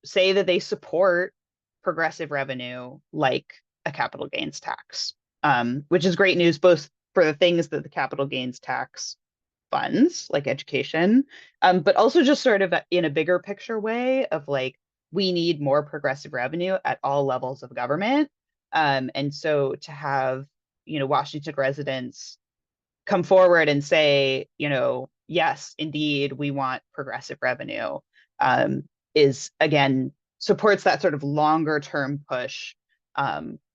Speaker 2: say that they support progressive revenue like a capital gains tax, which is great news both for the things that the capital gains tax funds, like education, but also just sort of in a bigger picture way of like, we need more progressive revenue at all levels of government. And so to have, Washington residents come forward and say, yes, indeed, we want progressive revenue, is again, supports that sort of longer term push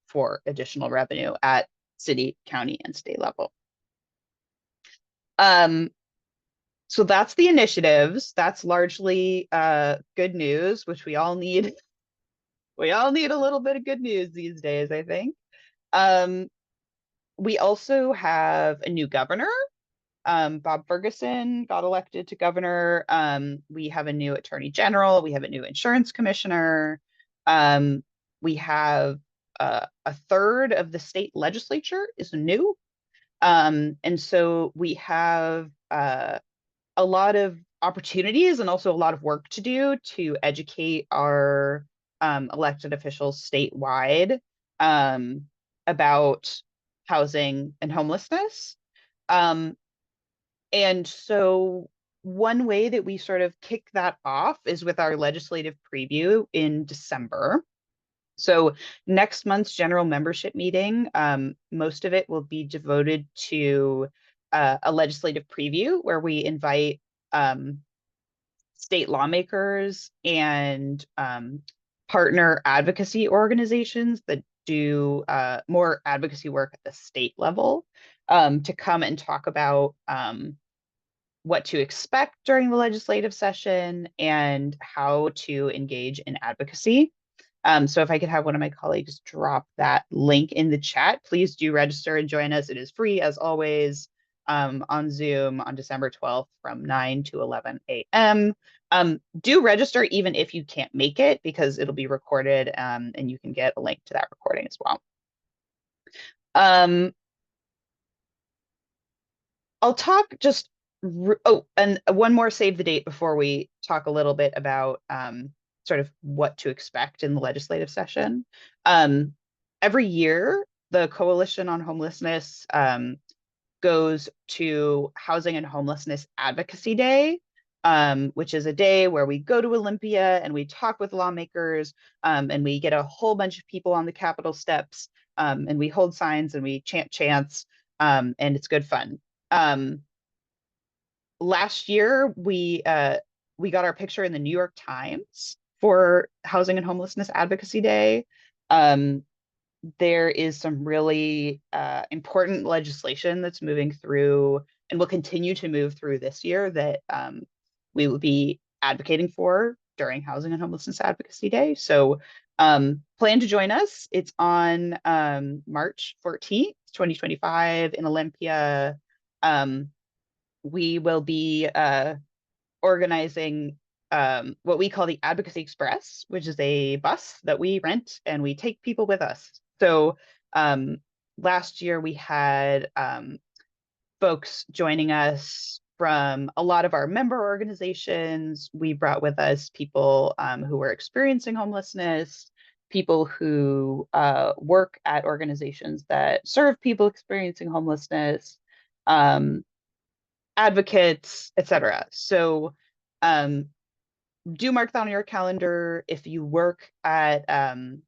Speaker 2: for additional revenue at city, county, and state level. So that's the initiatives. That's largely good news, which we all need. We all need a little bit of good news these days, I think. We also have a new governor. Bob Ferguson got elected to governor. We have a new attorney general. We have a new insurance commissioner. We have a third of the state legislature is new. And so we have a lot of opportunities and also a lot of work to do to educate our elected officials statewide about housing and homelessness. And so one way that we sort of kick that off is with our legislative preview in December. So next month's general membership meeting, most of it will be devoted to a legislative preview where we invite state lawmakers and partner advocacy organizations that do more advocacy work at the state level to come and talk about what to expect during the legislative session and how to engage in advocacy. So if I could have one of my colleagues drop that link in the chat, please do register and join us. It is free as always on Zoom on December 12th from 9 to 11 a.m. Do register even if you can't make it because it'll be recorded and you can get a link to that recording as well. I'll talk just, oh, and one more save the date before we talk a little bit about sort of what to expect in the legislative session. Every year, the Coalition on Homelessness goes to Housing and Homelessness Advocacy Day, which is a day where we go to Olympia and we talk with lawmakers and we get a whole bunch of people on the Capitol steps and we hold signs and we chant chants and it's good fun. Last year, we got our picture in the New York Times for Housing and Homelessness Advocacy Day. There is some really important legislation that's moving through and will continue to move through this year that we will be advocating for during Housing and Homelessness Advocacy Day. So plan to join us. It's on March 14th, 2025 in Olympia. We will be organizing what we call the Advocacy Express, which is a bus that we rent and we take people with us. So last year we had folks joining us from a lot of our member organizations. We brought with us people who were experiencing homelessness, people who work at organizations that serve people experiencing homelessness, advocates, etc. So do mark that on your calendar. If you work at an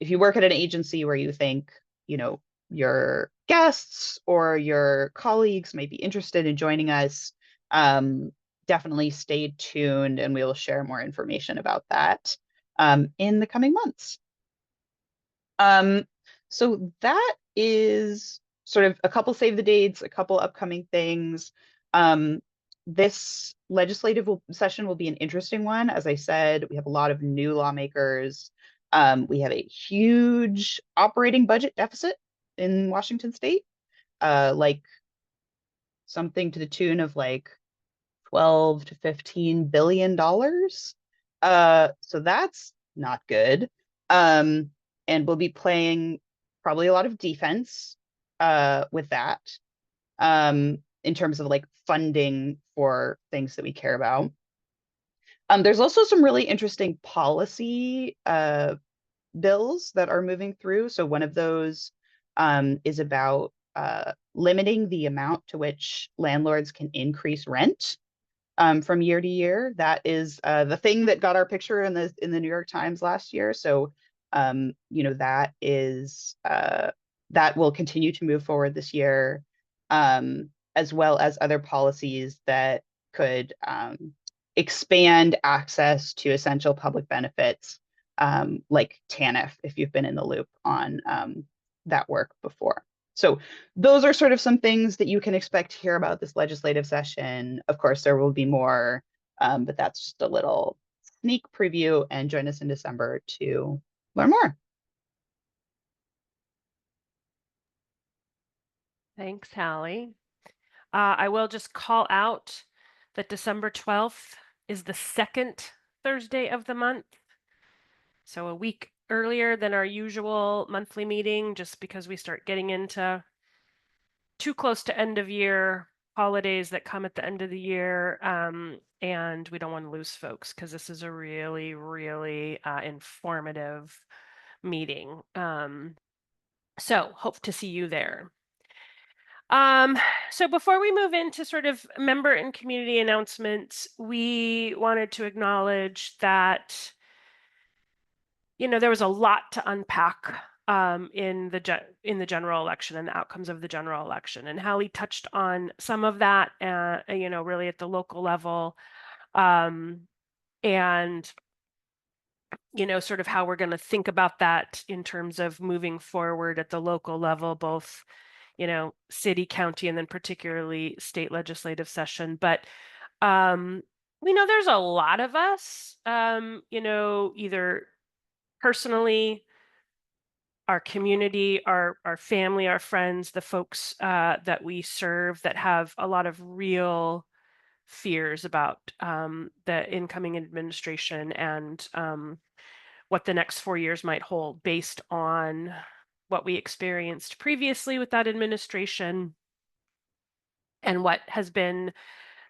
Speaker 2: agency where you think, you know, your guests or your colleagues might be interested in joining us, definitely stay tuned and we will share more information about that in the coming months. So that is sort of a couple save the dates, a couple upcoming things. This legislative session will be an interesting one. As I said, we have a lot of new lawmakers. We have a huge operating budget deficit in Washington State, like something to the tune of like 12 to 15 billion dollars. So that's not good. And we'll be playing probably a lot of defense with that in terms of like funding for things that we care about. There's also some really interesting policy bills that are moving through. So one of those is about limiting the amount to which landlords can increase rent from year to year. That is the thing that got our picture in the New York Times last year. So you know, that is that will continue to move forward this year, as well as other policies that could expand access to essential public benefits, like TANF, if you've been in the loop on that work before. So those are sort of some things that you can expect to hear about this legislative session. Of course, there will be more, but that's just a little sneak preview, and join us in December to learn more.
Speaker 1: Thanks, Hallie. I will just call out that December 12th is the second Thursday of the month. So a week earlier than our usual monthly meeting, just because we start getting into too close to end of year holidays that come at the end of the year, and we don't want to lose folks because this is a really, really informative meeting. So hope to see you there. So before we move into sort of member and community announcements, we wanted to acknowledge that, you know, there was a lot to unpack in the general election and the outcomes of the general election. And Hallie touched on some of that, you know, really at the local level, and you know, sort of how we're going to think about that in terms of moving forward at the local level, both, you know, city, county, and then particularly state legislative session. But we know there's a lot of us, you know, either personally, our community, our family, our friends, the folks that we serve that have a lot of real fears about the incoming administration and what the next 4 years might hold based on what we experienced previously with that administration and what has been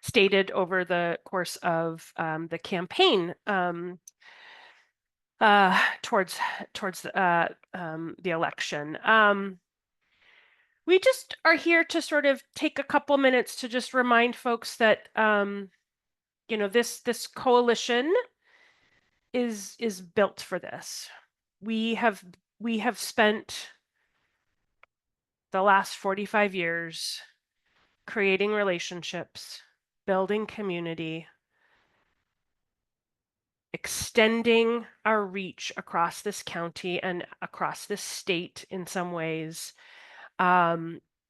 Speaker 1: stated over the course of the campaign towards the election. We just are here to sort of take a couple minutes to just remind folks that you know, this coalition is built for this. We have spent the last 45 years creating relationships, building community, extending our reach across this county and across this state in some ways,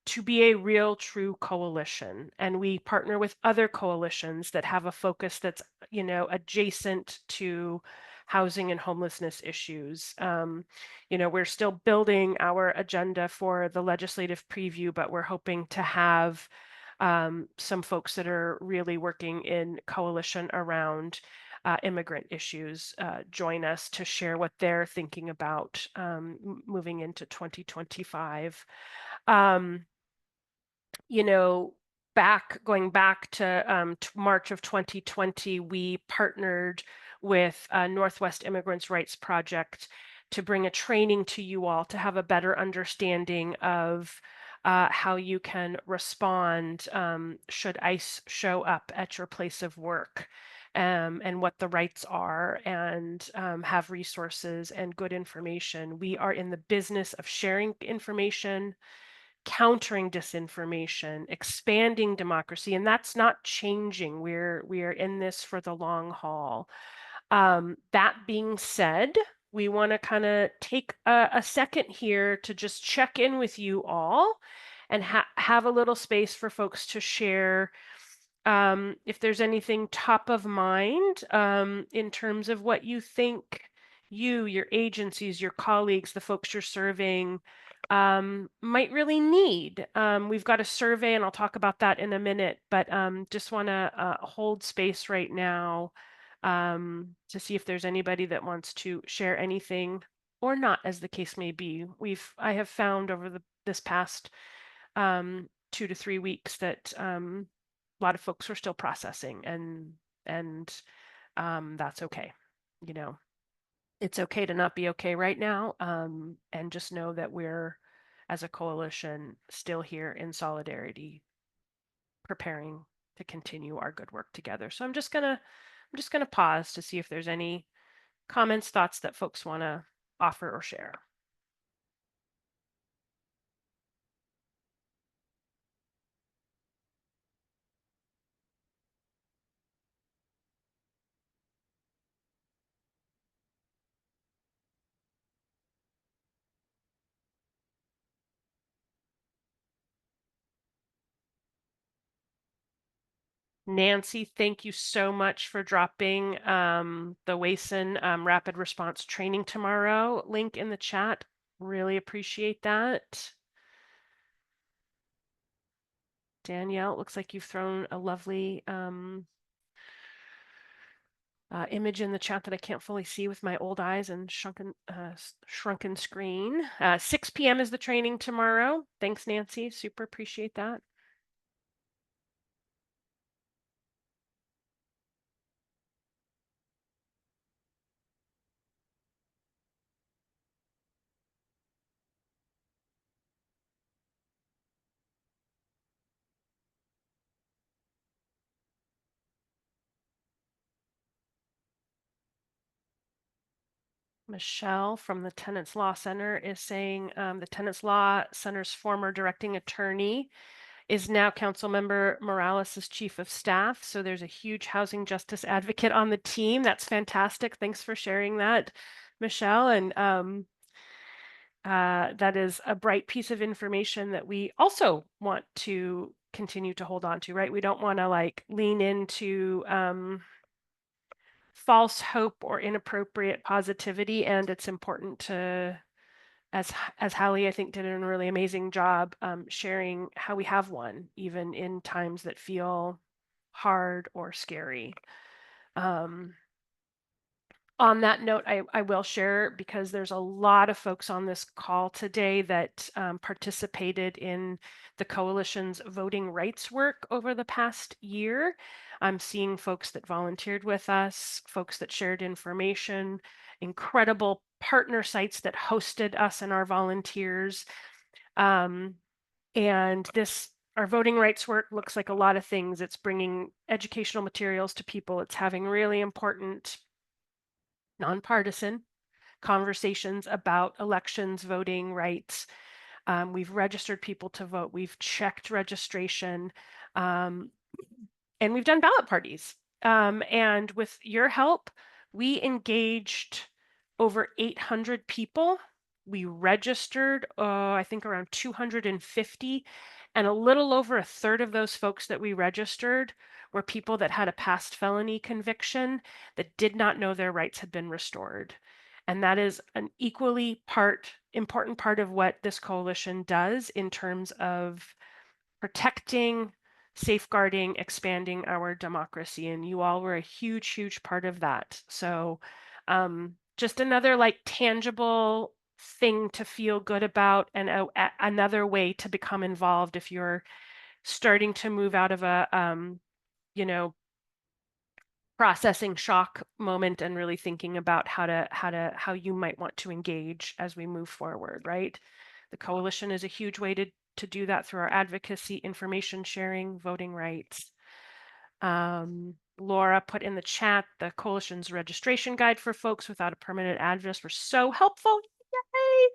Speaker 1: to be a real true coalition. And we partner with other coalitions that have a focus that's, you know, adjacent to housing and homelessness issues. You know, we're still building our agenda for the legislative preview, but we're hoping to have some folks that are really working in coalition around immigrant issues join us to share what they're thinking about moving into 2025. You know, going back to March of 2020, we partnered with Northwest Immigrants' Rights Project to bring a training to you all to have a better understanding of how you can respond should ICE show up at your place of work, and what the rights are, and have resources and good information. We are in the business of sharing information, countering disinformation, expanding democracy, and that's not changing. We're in this for the long haul. That being said, we want to kind of take a second here to just check in with you all and have a little space for folks to share if there's anything top of mind in terms of what you think your agencies, your colleagues, the folks you're serving might really need. We've got a survey, and I'll talk about that in a minute, but just want to hold space right now to see if there's anybody that wants to share anything or not, as the case may be. I have found over this past 2 to 3 weeks that a lot of folks are still processing, and that's okay. You know, it's okay to not be okay right now, and just know that we're, as a coalition, still here in solidarity, preparing to continue our good work together. So I'm just gonna pause to see if there's any comments, thoughts that folks want to offer or share. Nancy, thank you so much for dropping the WASN rapid response training tomorrow link in the chat. Really appreciate that. Danielle, it looks like you've thrown a lovely image in the chat that I can't fully see with my old eyes and shrunken screen. 6 p.m. is the training tomorrow. Thanks, Nancy. Super appreciate that. Michelle from the Tenants Law Center is saying the Tenants Law Center's former directing attorney is now Councilmember Morales' chief of staff. So there's a huge housing justice advocate on the team. That's fantastic. Thanks for sharing that, Michelle. And that is a bright piece of information that we also want to continue to hold on to, right? We don't want to like lean into false hope or inappropriate positivity. And it's important to, as Hallie, I think, did a really amazing job sharing how we have one, even in times that feel hard or scary. On that note, I will share, because there's a lot of folks on this call today that participated in the coalition's voting rights work over the past year. I'm seeing folks that volunteered with us, folks that shared information, incredible partner sites that hosted us and our volunteers. And our voting rights work looks like a lot of things. It's bringing educational materials to people. It's having really important nonpartisan conversations about elections, voting rights. We've registered people to vote. We've checked registration, and we've done ballot parties. And with your help, we engaged over 800 people. We registered, I think, around 250, and a little over a third of those folks that we registered were people that had a past felony conviction that did not know their rights had been restored. And that is an equally important part of what this coalition does in terms of protecting, safeguarding, expanding our democracy. And you all were a huge, huge part of that. So just another like tangible thing to feel good about, and another way to become involved if you're starting to move out of a processing shock moment and really thinking about how you might want to engage as we move forward, right? The coalition is a huge way to do that through our advocacy, information sharing, voting rights. Laura put in the chat the coalition's registration guide for folks without a permanent address were so helpful. Yay!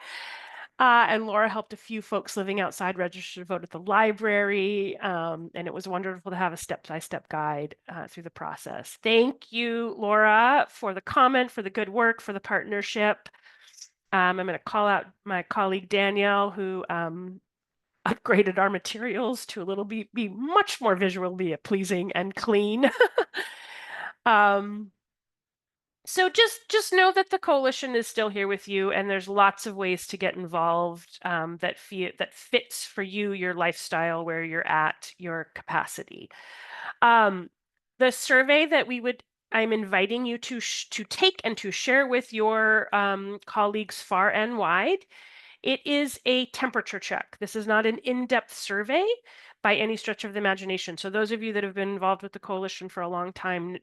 Speaker 1: And Laura helped a few folks living outside register to vote at the library. And it was wonderful to have a step-by-step guide through the process. Thank you, Laura, for the comment, for the good work, for the partnership. I'm going to call out my colleague Danielle, who upgraded our materials to a little be much more visually pleasing and clean. So just know that the coalition is still here with you, and there's lots of ways to get involved that fits for you, your lifestyle, where you're at, your capacity. The survey that I'm inviting you to take and to share with your colleagues far and wide. It is a temperature check. This is not an in-depth survey by any stretch of the imagination. So those of you that have been involved with the coalition for a long time,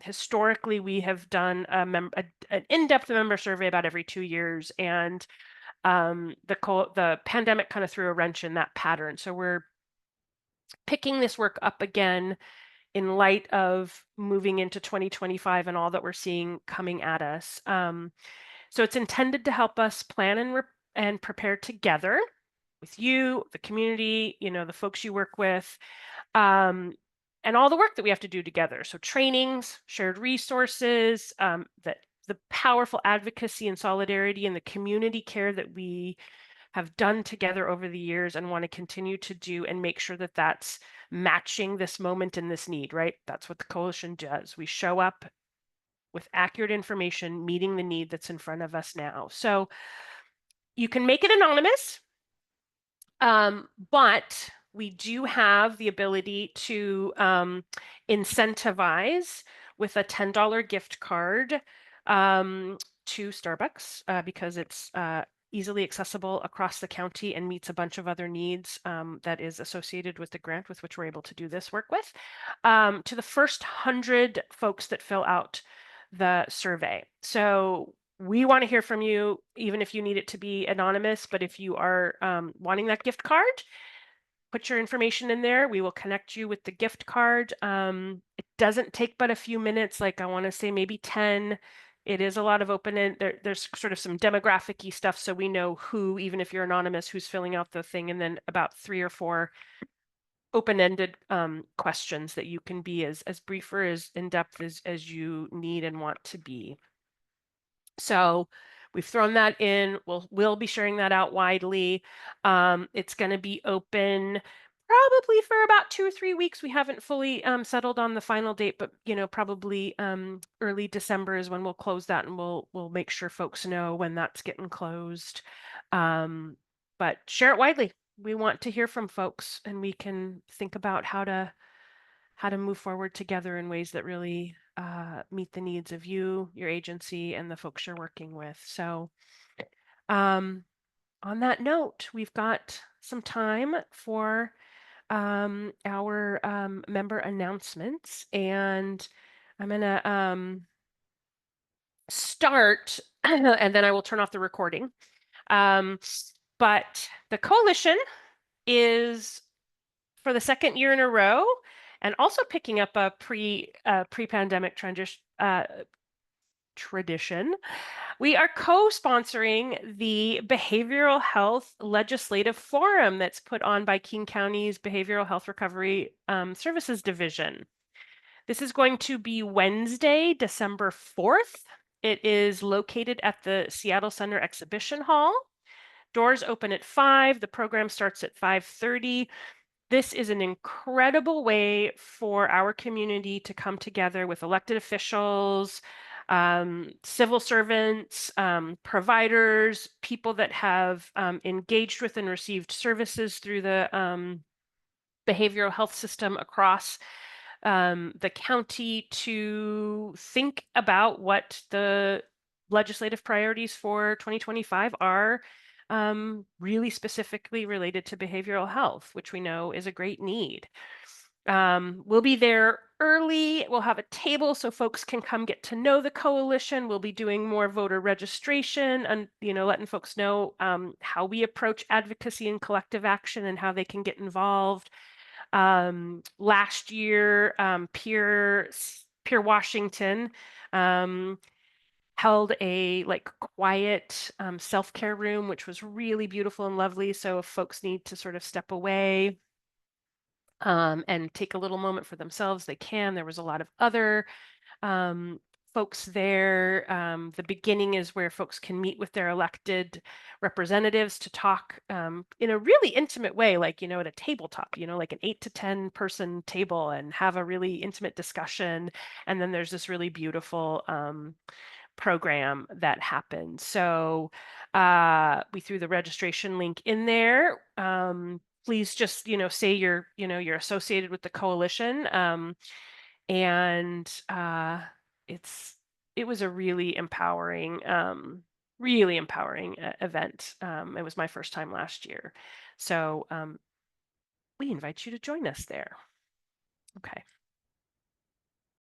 Speaker 1: historically, we have done an in-depth member survey about every 2 years, and the pandemic kind of threw a wrench in that pattern. So we're picking this work up again in light of moving into 2025 and all that we're seeing coming at us. So it's intended to help us plan and prepare together with you, the community, the folks you work with, and all the work that we have to do together. So trainings, shared resources, that the powerful advocacy and solidarity and the community care that we have done together over the years and want to continue to do, and make sure that that's matching this moment and this need, right? That's what the coalition does. We show up with accurate information, meeting the need that's in front of us now. So you can make it anonymous, but we do have the ability to incentivize with a $10 gift card to Starbucks because it's easily accessible across the county and meets a bunch of other needs that is associated with the grant with which we're able to do this work with. To the first 100 folks that fill out the survey. So we want to hear from you, even if you need it to be anonymous, but if you are wanting that gift card, put your information in there. We will connect you with the gift card. It doesn't take but a few minutes, like I want to say maybe 10 It is a lot of open-end. There's sort of some demographic-y stuff, so we know who, even if you're anonymous, who's filling out the thing, and then about 3 or 4 open-ended questions that you can be as brief or as in-depth as you need and want to be. So we've thrown that in. We'll be sharing that out widely. It's going to be open probably for about 2 or 3 weeks. We haven't fully settled on the final date, but probably early December is when we'll close that, and we'll make sure folks know when that's getting closed. But share it widely. We want to hear from folks, and we can think about how to move forward together in ways that really meet the needs of you, your agency, and the folks you're working with. So on that note, we've got some time for our member announcements, and I'm going to start, and then I will turn off the recording. But the coalition is, for the second year in a row, and also picking up a pre-pandemic tradition, we are co-sponsoring the Behavioral Health Legislative Forum that's put on by King County's Behavioral Health Recovery Services Division. This is going to be Wednesday, December 4th. It is located at the Seattle Center Exhibition Hall. Doors open at 5. The program starts at 5:30. This is an incredible way for our community to come together with elected officials, civil servants, providers, people that have engaged with and received services through the behavioral health system across the county, to think about what the legislative priorities for 2025 are, really specifically related to behavioral health, which we know is a great need. We'll be there early. We'll have a table so folks can come get to know the coalition. We'll be doing more voter registration and, letting folks know how we approach advocacy and collective action and how they can get involved. Last year, Pier Washington held a quiet self-care room, which was really beautiful and lovely. So if folks need to sort of step away and take a little moment for themselves, they can. There was a lot of other folks there. The beginning is where folks can meet with their elected representatives to talk in a really intimate way, like, at a tabletop, like an 8 to 10 person table, and have a really intimate discussion. And then there's this really beautiful program that happens. So we threw the registration link in there. Please just, say you're associated with the coalition. And it was a really empowering event. It was my first time last year. So we invite you to join us there. Okay.